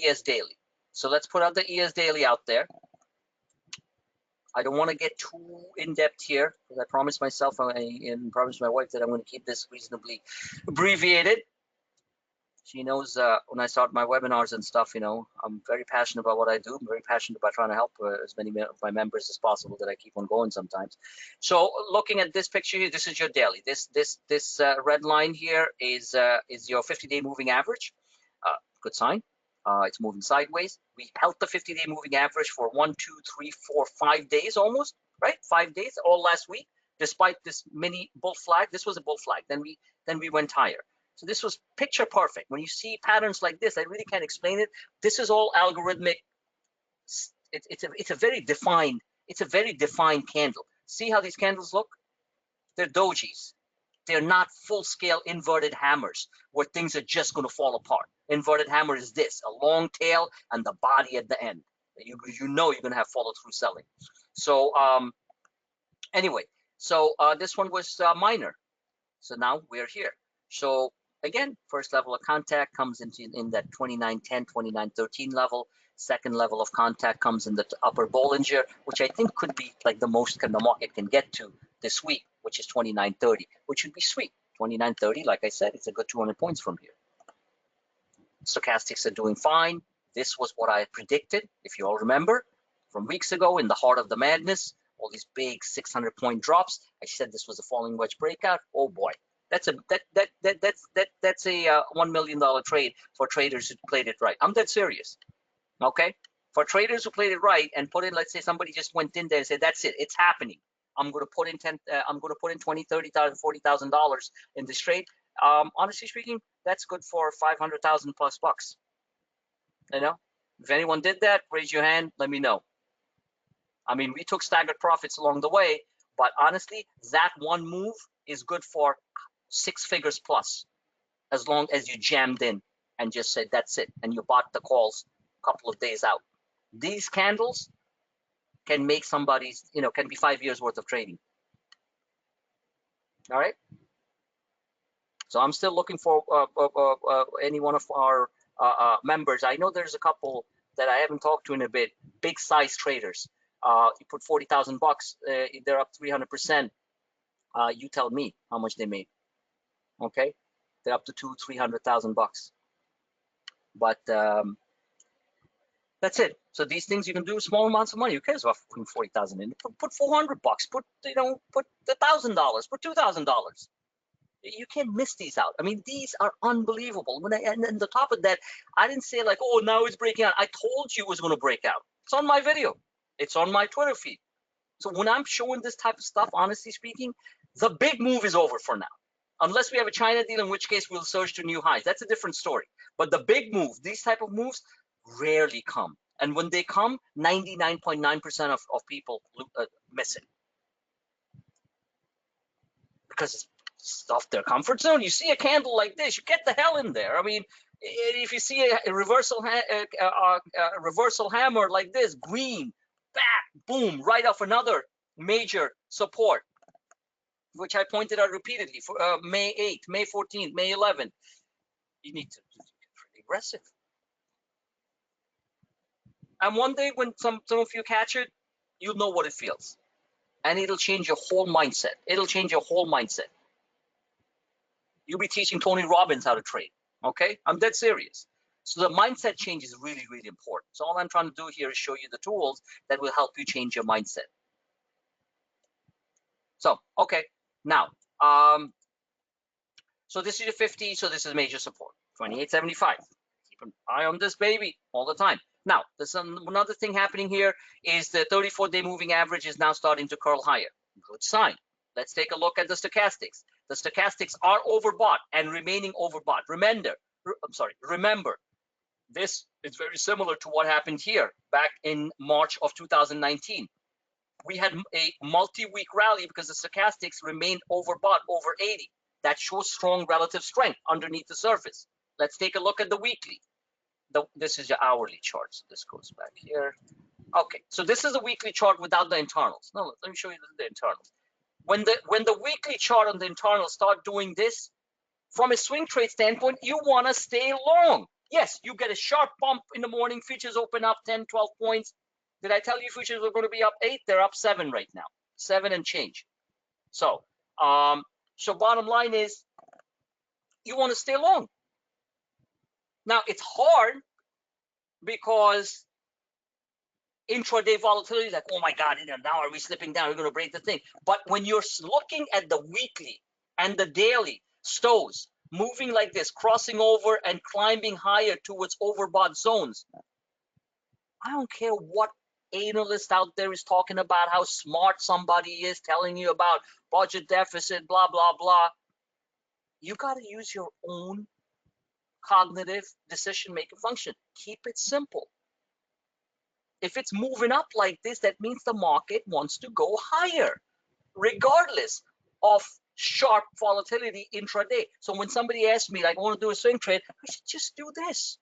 ES daily. So let's put out the ES daily out there. I don't want to get too in-depth here, because I promised myself and promised my wife that I'm going to keep this reasonably abbreviated. She knows when I start my webinars and stuff, I'm very passionate about what I do. I'm very passionate about trying to help as many of my members as possible, that I keep on going sometimes. So looking at this picture here, this is your daily. This red line here is your 50-day moving average. Good sign. It's moving sideways. We held the 50-day moving average for 1, 2, 3, 4, 5 days almost, right? 5 days, all last week, despite this mini bull flag. This was a bull flag. Then we went higher. So this was picture perfect. When you see patterns like this, I really can't explain it. This is all algorithmic. It's a very defined candle. See how these candles look? They're dojis. They're not full-scale inverted hammers where things are just going to fall apart. Inverted hammer is this, a long tail and the body at the end. You know you're going to have follow-through selling. So anyway, so this one was minor. So now we're here. So again, first level of contact comes in that 2910, 2913 level. Second level of contact comes in the upper Bollinger, which I think could be like the most the market can get to this week, which is 2930, which would be sweet. 2930, like I said, it's a good 200 points from here. Stochastics are doing fine. This was what I had predicted, if you all remember, from weeks ago in the heart of the madness, all these big 600-point drops. I said this was a falling wedge breakout. Oh boy, that's a $1 million trade for traders who played it right. I'm dead serious. Okay, for traders who played it right and put in, let's say somebody just went in there and said, that's it, it's happening. I'm going to put in $20,000, $30,000, $40,000 in this trade. Honestly speaking, that's good for 500,000 plus bucks. If anyone did that, raise your hand. Let me know. I mean, we took staggered profits along the way, but honestly, that one move is good for 6 figures plus, as long as you jammed in and just said that's it, and you bought the calls a couple of days out. These candles can make somebody's, can be 5 years worth of trading. All right. So I'm still looking for any one of our members. I know there's a couple that I haven't talked to in a bit. Big size traders. You put 40,000 bucks. They're up 300%. You tell me how much they made. Okay, they're up to 200,000-300,000 bucks. But that's it. So these things you can do small amounts of money. Who cares about putting 40,000 in? Put 400 bucks. Put $1,000. Put $2,000. You can't miss these out. I mean, these are unbelievable. And on the top of that, I didn't say like, oh, now it's breaking out. I told you it was going to break out. It's on my video. It's on my Twitter feed. So when I'm showing this type of stuff, honestly speaking, the big move is over for now. Unless we have a China deal, in which case we'll surge to new highs. That's a different story. But the big move, these type of moves, rarely come. And when they come, 99.9% of people miss it. Because it's off their comfort zone. You see a candle like this, you get the hell in there. I mean, If you see a reversal hammer like this, green, back, boom, right off another major support, which I pointed out repeatedly for May 8th, May 14th, May 11th. You need to get pretty aggressive. And one day when some of you catch it, you'll know what it feels. And it'll change your whole mindset. It'll change your whole mindset. You'll be teaching Tony Robbins how to trade. Okay? I'm dead serious. So the mindset change is really, really important. So all I'm trying to do here is show you the tools that will help you change your mindset. So, okay. Now, so this is your 50. So this is major support, 28.75. Keep an eye on this baby all the time. Now, there's another thing happening here is the 34-day moving average is now starting to curl higher. Good sign. Let's take a look at the stochastics. The stochastics are overbought and remaining overbought. Remember, this is very similar to what happened here back in March of 2019. We had a multi-week rally because the stochastics remained overbought over 80. That shows strong relative strength underneath the surface. Let's take a look at the weekly. This is your hourly chart. So this goes back here. Okay, so this is the weekly chart without the internals. No, let me show you the internals. When the weekly chart on the internals start doing this, from a swing trade standpoint, you want to stay long. Yes, you get a sharp bump in the morning. Futures open up 10, 12 points. Did I tell you futures were going to be up 8? They're up 7 right now, 7 and change. So, so bottom line is, you want to stay long. Now it's hard because intraday volatility is like, oh my God, now are we slipping down? We're going to break the thing. But when you're looking at the weekly and the daily stows moving like this, crossing over and climbing higher towards overbought zones, I don't care what analyst out there is talking about how smart somebody is, telling you about budget deficit, blah, blah, blah. You got to use your own cognitive decision-making function. Keep it simple. If it's moving up like this, that means the market wants to go higher, regardless of sharp volatility intraday. So when somebody asks me, like, I want to do a swing trade, I should just do this.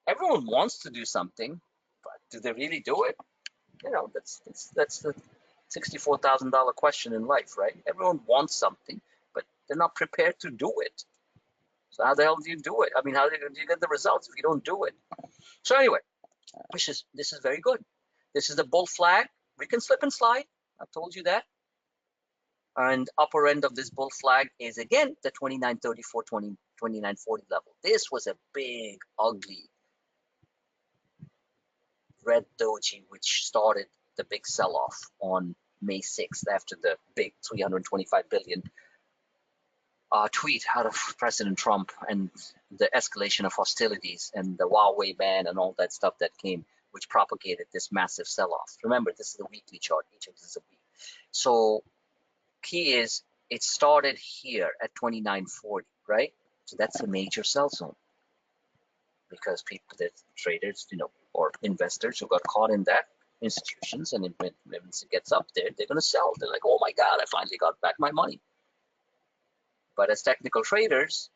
Everyone wants to do something, but do they really do it? You know, that's the $64,000 question in life, right? Everyone wants something, but they're not prepared to do it. So how the hell do you do it? I mean, how do you get the results if you don't do it? So anyway, this is very good. This is the bull flag. We can slip and slide. I've told you that. And upper end of this bull flag is again the 29.34, 29.40 level. This was a big, ugly red doji, which started the big sell-off on May 6th after the big 325 billion tweet out of President Trump and the escalation of hostilities and the Huawei ban and all that stuff that came, which propagated this massive sell-off. Remember, this is the weekly chart. Each of this is a week. So key is it started here at 29.40, right? So that's a major sell zone because people, that traders, you know, or investors who got caught in that, institutions, and when it gets up there, they're going to sell. They're like, oh my God, I finally got back my money. But as technical traders,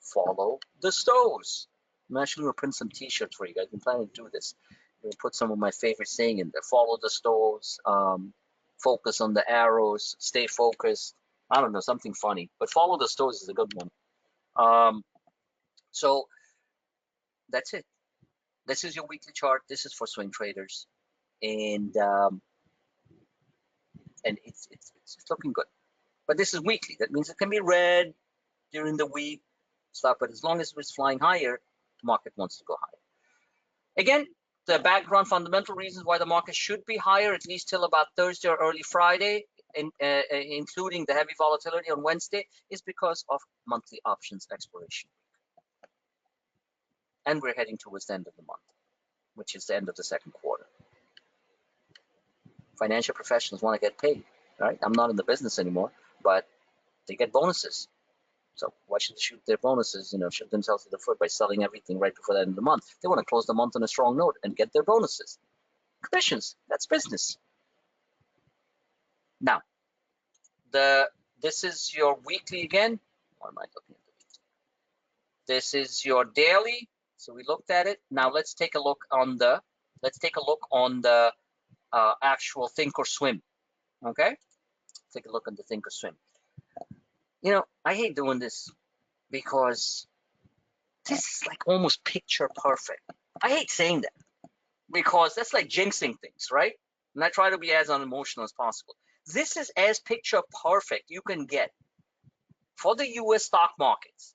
follow the stows. I'm actually going to print some t-shirts for you guys. I've been planning to do this. I'm going to put some of my favorite saying in there. Follow the stows, focus on the arrows, stay focused. I don't know, something funny. But follow the stows is a good one. So that's it. This is your weekly chart. This is for swing traders. And it's looking good. But this is weekly. That means it can be red during the week, stuff. But as long as it's flying higher, the market wants to go higher. Again, the background fundamental reasons why the market should be higher, at least till about Thursday or early Friday, including the heavy volatility on Wednesday, is because of monthly options expiration. And we're heading towards the end of the month, which is the end of the second quarter. Financial professionals want to get paid, right? I'm not in the business anymore, but they get bonuses. So why should they shoot their bonuses, you know, shoot themselves in the foot by selling everything right before the end of the month? They want to close the month on a strong note and get their bonuses. Commissions, that's business. Now, this is your weekly again. Or am I looking at the weekly? This is your daily. So we looked at it. Now let's take a look on the actual Thinkorswim. Okay, take a look on the Thinkorswim. You know, I hate doing this because this is like almost picture perfect. I hate saying that because that's like jinxing things, right? And I try to be as unemotional as possible. This is as picture perfect you can get for the US stock markets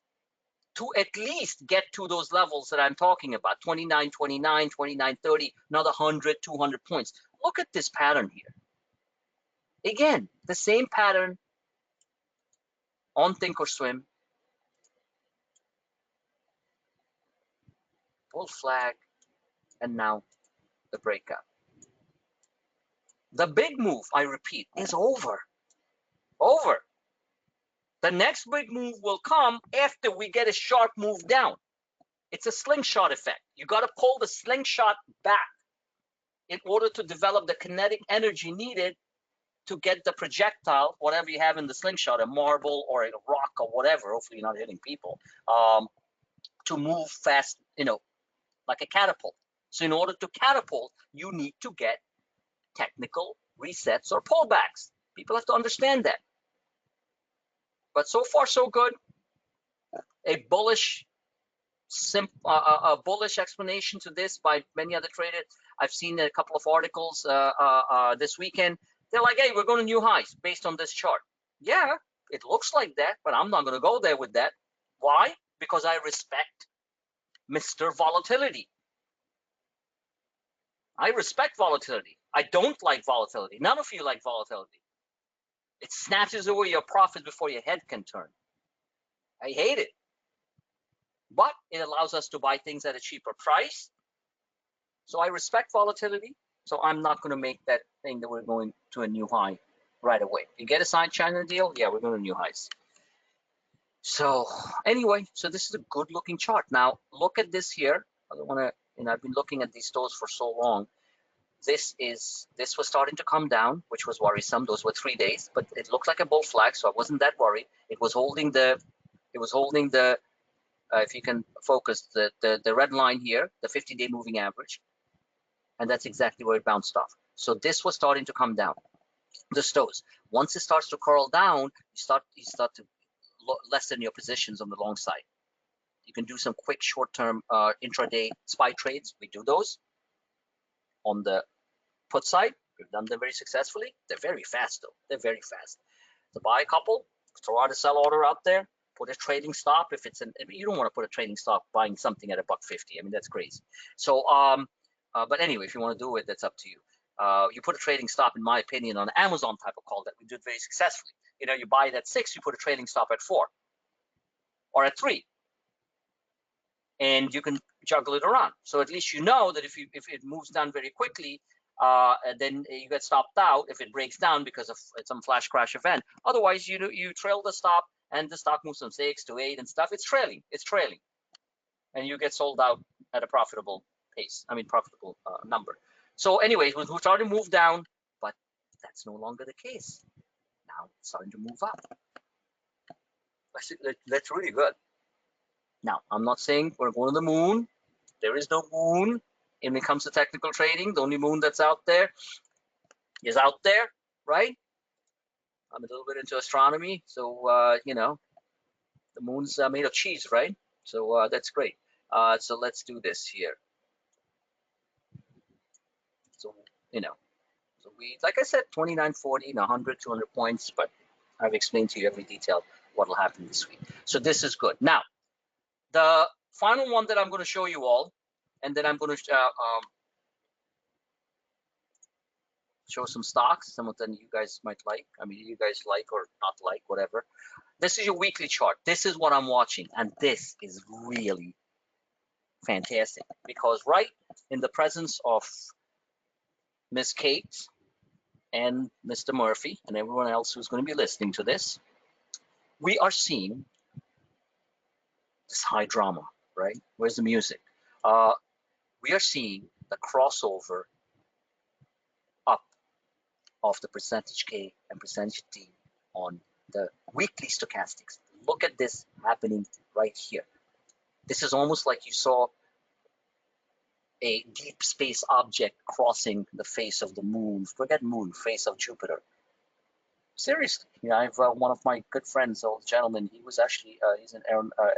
to at least get to those levels that I'm talking about, 29.29, 29.30, another 100, 200 points. Look at this pattern here. Again, the same pattern on Thinkorswim. Bull flag, and now the breakout. The big move, I repeat, is over. Over. The next big move will come after we get a sharp move down. It's a slingshot effect. You got to pull the slingshot back in order to develop the kinetic energy needed to get the projectile, whatever you have in the slingshot, a marble or a rock or whatever, hopefully you're not hitting people, to move fast, you know, like a catapult. So in order to catapult, you need to get technical resets or pullbacks. People have to understand that. But so far, so good. A bullish explanation to this by many other traders. I've seen a couple of articles this weekend. They're like, hey, we're going to new highs based on this chart. Yeah, it looks like that, but I'm not going to go there with that. Why? Because I respect Mr. Volatility. I respect volatility. I don't like volatility. None of you like volatility. It snatches away your profit before your head can turn. I hate it. But it allows us to buy things at a cheaper price. So I respect volatility. So I'm not going to make that thing that we're going to a new high right away. You get a side China deal? Yeah, we're going to new highs. So anyway, so this is a good looking chart. Now look at this here. I don't want to, you know, I've been looking at these stores for so long. This was starting to come down, which was worrisome. Those were 3 days, but it looked like a bull flag, so I wasn't that worried. It was holding the if you can focus the red line here, the 50-day moving average, and that's exactly where it bounced off. So this was starting to come down. The stows. Once it starts to curl down, you start to lessen your positions on the long side. You can do some quick short-term intraday SPY trades. We do those. On the put side, we've done them very successfully. They're very fast though. They're very fast. To buy a couple, throw out a sell order out there, put a trading stop. If it's you don't want to put a trading stop buying something at $1.50. I mean, that's crazy. So, but anyway, if you want to do it, that's up to you. You put a trading stop, in my opinion, on an Amazon type of call that we did very successfully. You know, you buy it at 6, you put a trading stop at 4 or at 3, and you can juggle it around. So at least you know that if it moves down very quickly, then you get stopped out if it breaks down because of some flash crash event. Otherwise, you trail the stop, and the stock moves from 6 to 8 and stuff. It's trailing, and you get sold out at a profitable pace. I mean, profitable number. So, anyways, we're starting to move down, but that's no longer the case. Now it's starting to move up. That's really good. Now, I'm not saying we're going to the moon. There is no moon. When it comes to technical trading, the only moon that's out there is out there, right? I'm a little bit into astronomy, so you know, the moon's made of cheese, right? So that's great. So let's do this here. So, you know, so we, like I said, 29.40, 100, 200 points, but I've explained to you every detail what will happen this week. So this is good. Now, the final one that I'm going to show you all, and then I'm going to show some stocks. Some of them you guys might like. I mean, you guys like or not like, whatever. This is your weekly chart. This is what I'm watching, and this is really fantastic because right in the presence of Miss Kate and Mr. Murphy and everyone else who's going to be listening to this, we are seeing this high drama, right? Where's the music? We are seeing the crossover up of the percentage K and percentage D on the weekly stochastics. Look at this happening right here. This is almost like you saw a deep space object crossing the face of the moon. Forget moon, face of Jupiter. Seriously, you know, I have one of my good friends, old gentleman. He was actually he's an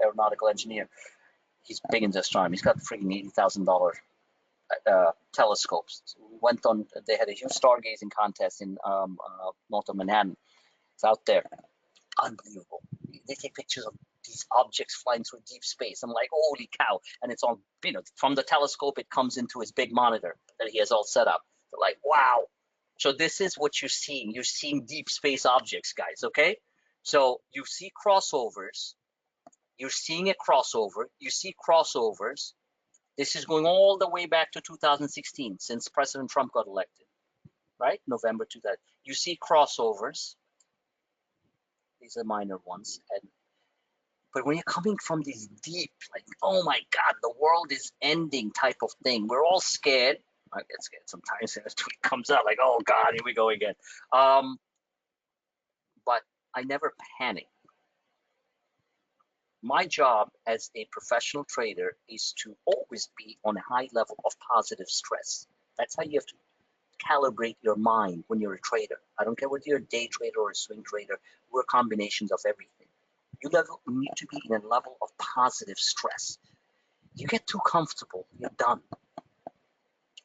aeronautical engineer. He's big into astronomy. He's got freaking $80,000 telescopes. So we went on. They had a huge stargazing contest in north of Manhattan. It's out there. Unbelievable. They take pictures of these objects flying through deep space. I'm like, holy cow! And it's on, you know, from the telescope. It comes into his big monitor that he has all set up. They're like, wow. So this is what you're seeing. You're seeing deep space objects, guys. Okay. So you see crossovers. You're seeing a crossover. You see crossovers. This is going all the way back to 2016, since President Trump got elected, right? November 2000. You see crossovers. These are minor ones. But when you're coming from these deep, like, oh my God, the world is ending type of thing, we're all scared. I get scared sometimes, and this tweet comes out like, oh God, here we go again. But I never panic. My job as a professional trader is to always be on a high level of positive stress. That's how you have to calibrate your mind when you're a trader. I don't care whether you're a day trader or a swing trader. We're combinations of everything. You need to be in a level of positive stress. You get too comfortable, you're done.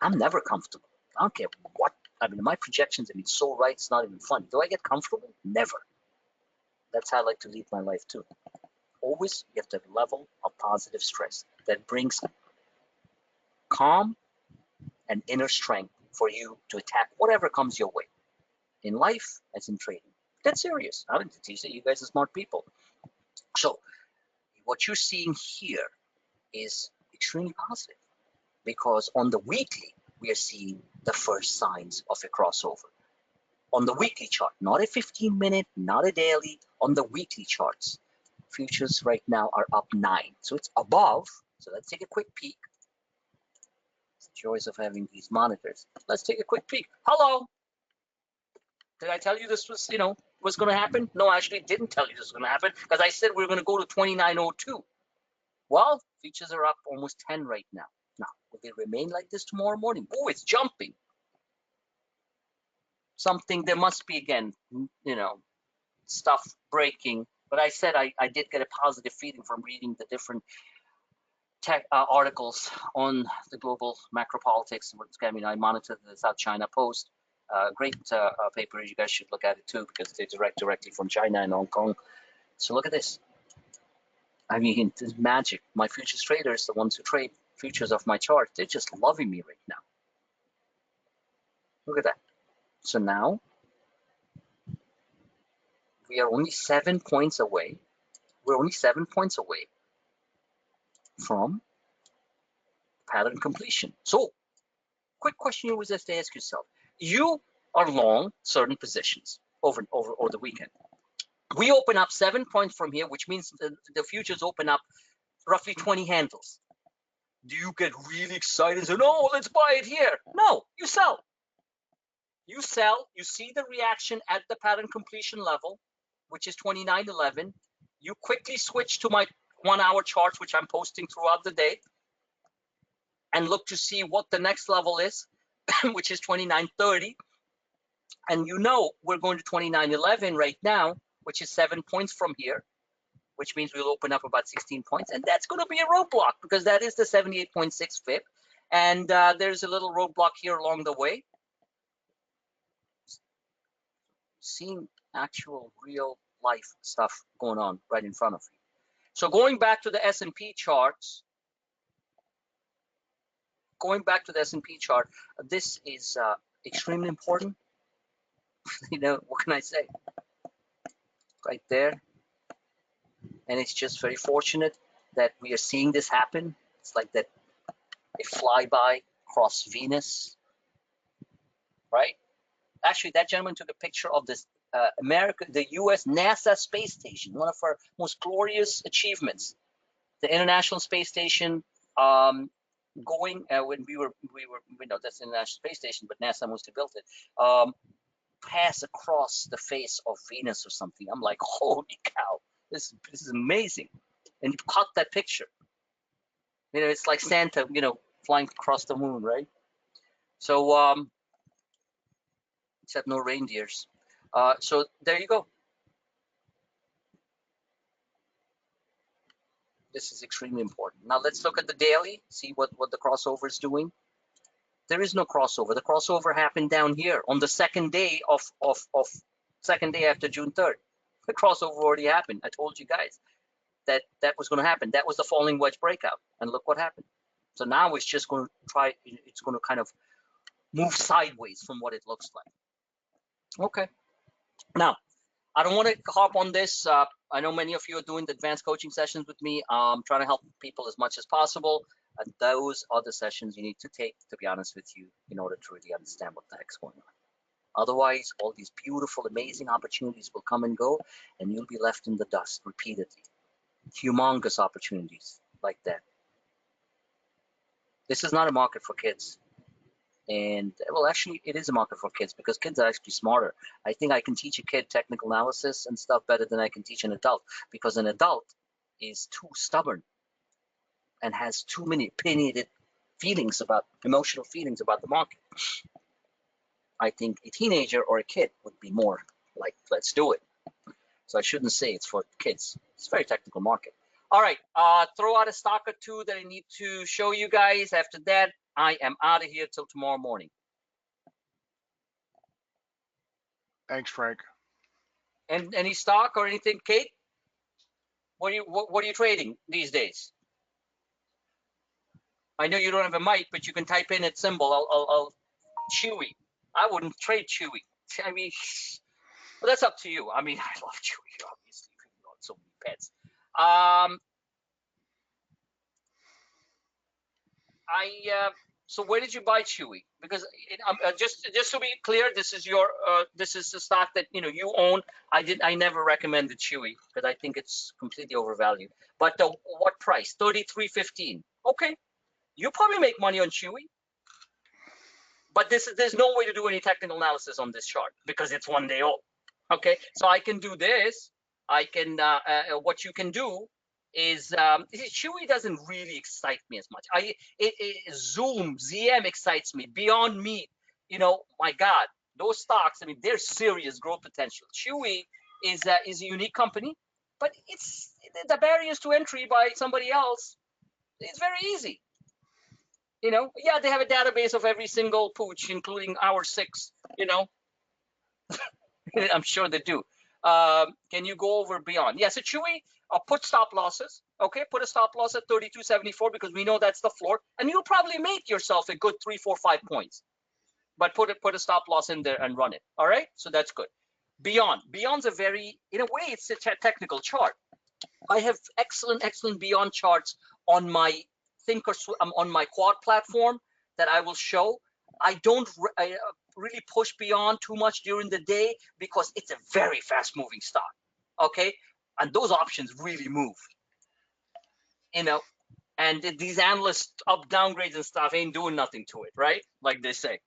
I'm never comfortable. I don't care what. I mean, my projections have been so right, it's not even funny. Do I get comfortable? Never. That's how I like to lead my life too. Always, you have to have a level of positive stress that brings calm and inner strength for you to attack whatever comes your way in life as in trading. That's serious. I want to teach that you guys are smart people. So what you're seeing here is extremely positive, because on the weekly, we are seeing the first signs of a crossover. On the weekly chart, not a 15-minute, not a daily, on the weekly charts. Futures right now are up 9. So it's above. So let's take a quick peek. It's the joys of having these monitors. Let's take a quick peek. Hello. Did I tell you this was, was going to happen? No, I actually didn't tell you this was going to happen, because I said we were going to go to 2902. Well, futures are up almost 10 right now. Now, will they remain like this tomorrow morning? Oh, it's jumping. There must be, again, stuff breaking. But I said I did get a positive feeling from reading the different tech articles on the global macro politics. I mean, I monitor the South China Post. Great paper. You guys should look at it too, because they directly from China and Hong Kong. So look at this. I mean, this is magic. My futures traders, the ones who trade futures of my chart, they're just loving me right now. Look at that. So now we are only 7 points away. We're only 7 points away from pattern completion. So, quick question you always have to ask yourself. You are long certain positions over the weekend. We open up 7 points from here, which means the futures open up roughly 20 handles. Do you get really excited and say, no, let's buy it here? No, you sell. You sell, you see the reaction at the pattern completion level, which is 29.11. You quickly switch to my 1 hour charts, which I'm posting throughout the day, and look to see what the next level is, which is 29.30. And we're going to 29.11 right now, which is 7 points from here, which means we'll open up about 16 points. And that's going to be a roadblock, because that is the 78.6 FIB. And there's a little roadblock here along the way. Seeing actual real life stuff going on right in front of you. So going back to the S&P charts, this is extremely important. What can I say? Right there. And it's just very fortunate that we are seeing this happen. It's like that, a flyby across Venus, right? Actually, that gentleman took a picture of this the U.S. NASA space station, one of our most glorious achievements. The International Space Station, going when we were that's the International Space Station, but NASA mostly built it. Pass across the face of Venus or something. I'm like, holy cow, this is amazing. And you caught that picture. You know, it's like Santa, you know, flying across the moon, right? So, except no reindeers. So there you go. This is extremely important. Now let's look at the daily, see what the crossover is doing. There is no crossover. The crossover happened down here on the second day of second day after June 3rd. The crossover already happened. I told you guys that that was going to happen. That was the falling wedge breakout, and look what happened. So now it's just going to try. It's going to kind of move sideways from what it looks like. Okay. Now I don't want to hop on this. I know many of you are doing the advanced coaching sessions with me. Trying to help people as much as possible. And those are the sessions you need to take, to be honest with you, in order to really understand what the heck's going on. Otherwise, all these beautiful, amazing opportunities will come and go, and you'll be left in the dust repeatedly. Humongous opportunities like that. This is not a market for kids. And well, actually, it is a market for kids because kids are actually smarter. I think I can teach a kid technical analysis and stuff better than I can teach an adult, because an adult is too stubborn and has too many opinionated emotional feelings about the market. I think a teenager or a kid would be more like, let's do it. So I shouldn't say it's for kids. It's a very technical market. All right, throw out a stock or two that I need to show you guys. After that, I am out of here till tomorrow morning. Thanks, Frank. And any stock or anything, Kate? What are you trading these days? I know you don't have a mic, but you can type in its symbol. I'll Chewy. I wouldn't trade Chewy. I mean, well, that's up to you. I mean, I love Chewy, obviously. You've got so many pets. So where did you buy Chewy? Because just to be clear, this is the stock that you own. I never recommended Chewy because I think it's completely overvalued. But what price? $33.15. Okay, you probably make money on Chewy. But there's no way to do any technical analysis on this chart because it's 1 day old. Okay, so I can do this. I can what you can do is Chewy doesn't really excite me as much. Zoom ZM excites me. Beyond Meat, my God, those stocks. I mean, they're serious growth potential. Chewy is a unique company, but it's the barriers to entry by somebody else. It's very easy. Yeah, they have a database of every single pooch, including our 6. I'm sure they do. Can you go over beyond? Yeah, so Chewy, put stop losses. Okay, put a stop loss at 32.74 because we know that's the floor, and you'll probably make yourself a good 3, 4, 5 points. But put a stop loss in there and run it. All right, so that's good. Beyond's a very, in a way, it's a technical chart. I have excellent Beyond charts on my on my quad platform that I will show. I don't really push Beyond too much during the day because it's a very fast moving stock. Okay, and those options really move. And these analysts up downgrades and stuff ain't doing nothing to it, right? Like they say.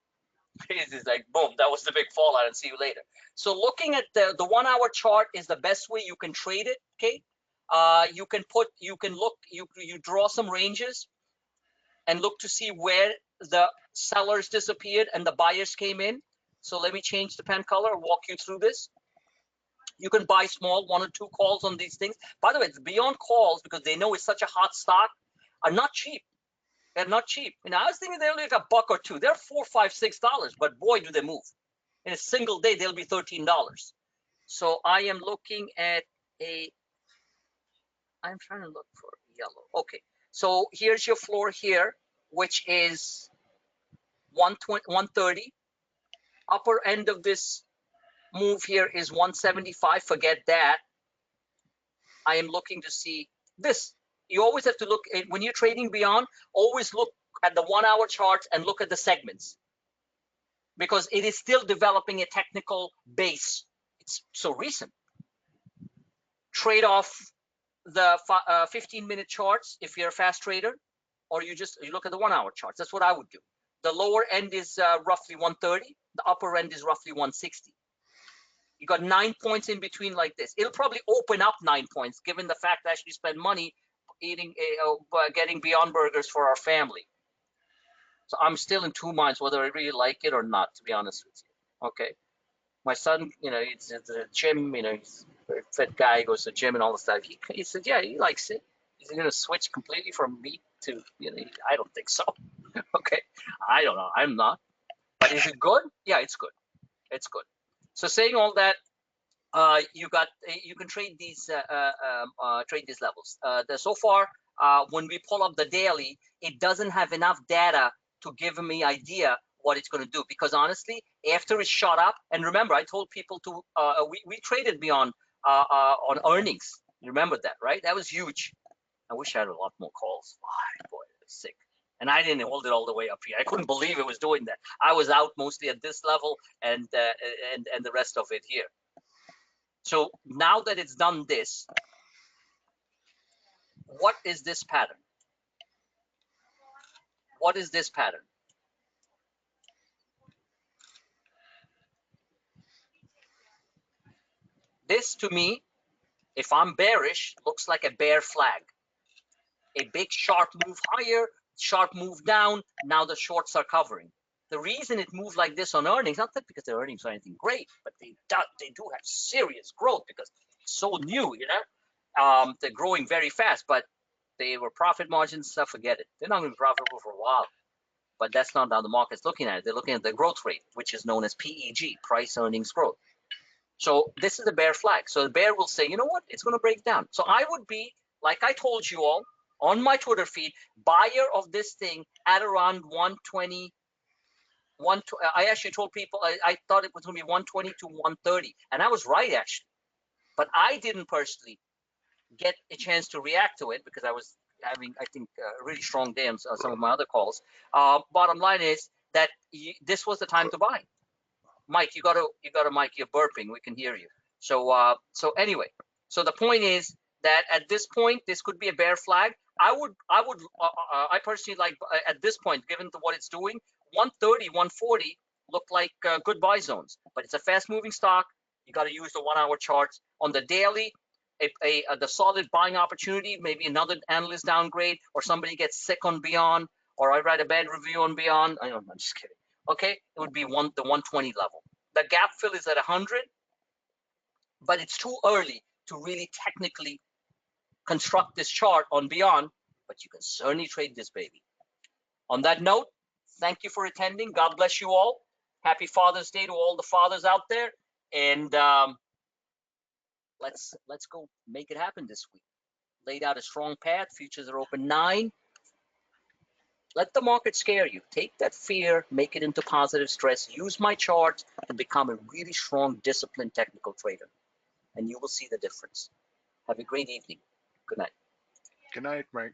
It's like boom, that was the big fallout, and see you later. So looking at the 1 hour chart is the best way you can trade it, Kate. You draw some ranges and look to see where the sellers disappeared and the buyers came in. So let me change the pen color, walk you through this. You can buy small 1 or 2 calls on these things. By the way, it's Beyond calls because they know it's such a hot stock, are not cheap. They're not cheap. I was thinking they're like $1 or $2. They're $4, $5, $6, but boy, do they move. In a single day, they'll be $13. So I am looking at I'm trying to look for yellow. Okay, so here's your floor here, which is 130. Upper end of this move here is 175. Forget that. I am looking to see this. You always have to look at, when you're trading Beyond, always look at the 1 hour charts and look at the segments because it is still developing a technical base. It's so recent. Trade off the 15-minute charts if you're a fast trader, or you look at the 1 hour charts. That's what I would do. The lower end is roughly 130. The upper end is roughly 160. You got 9 points in between like this. It'll probably open up 9 points given the fact that I actually spend money, getting Beyond Burgers for our family. So I'm still in two minds whether I really like it or not, to be honest with you. Okay. My son, he's at the gym, he's a very fit guy, he goes to the gym and all the stuff. He said, yeah, he likes it. Is he going to switch completely from meat to, I don't think so. Okay. I don't know. I'm not. But is it good? Yeah, it's good. It's good. So saying all that, you can trade these levels. So far, when we pull up the daily, it doesn't have enough data to give me idea what it's going to do, because honestly, after it shot up, and remember, I told people to we traded Beyond on earnings. You remember that, right? That was huge. I wish I had a lot more calls. Oh, boy, it was sick. And I didn't hold it all the way up here. I couldn't believe it was doing that. I was out mostly at this level and the rest of it here. So now that it's done this, what is this pattern? What is this pattern? This, to me, if I'm bearish, looks like a bear flag. A big sharp move higher, sharp move down. Now the shorts are covering. The reason it moved like this on earnings, not that because their earnings are anything great, but they do have serious growth because it's so new, they're growing very fast, but they were profit margins, forget it. They're not going to be profitable for a while. But that's not how the market's looking at it. They're looking at the growth rate, which is known as PEG, price earnings growth. So this is a bear flag. So the bear will say, you know what, it's going to break down. So I would be, like I told you all on my Twitter feed, buyer of this thing at around 120. I actually told people I thought it was going to be 120 to 130. And I was right, actually. But I didn't personally get a chance to react to it because I was having, I think, a really strong day on some of my other calls. Bottom line is that this was the time to buy. Mike, you got a mic. You're burping. We can hear you. So anyway, so the point is that at this point, this could be a bear flag. I personally like at this point, given what it's doing, 130, 140 look like good buy zones. But it's a fast-moving stock. You got to use the 1-hour charts. On the daily, the solid buying opportunity, maybe another analyst downgrade, or somebody gets sick on Beyond, or I write a bad review on Beyond. I'm just kidding. Okay, it would be the 120 level. The gap fill is at 100, but it's too early to really technically construct this chart on Beyond, but you can certainly trade this baby. On that note, thank you for attending. God bless you all. Happy Father's Day to all the fathers out there, and let's go make it happen this week. Laid out a strong path. Futures are open 9. Let the market scare you. Take that fear, make it into positive stress. Use my charts and become a really strong, disciplined technical trader. And you will see the difference. Have a great evening. Good night. Good night, Frank.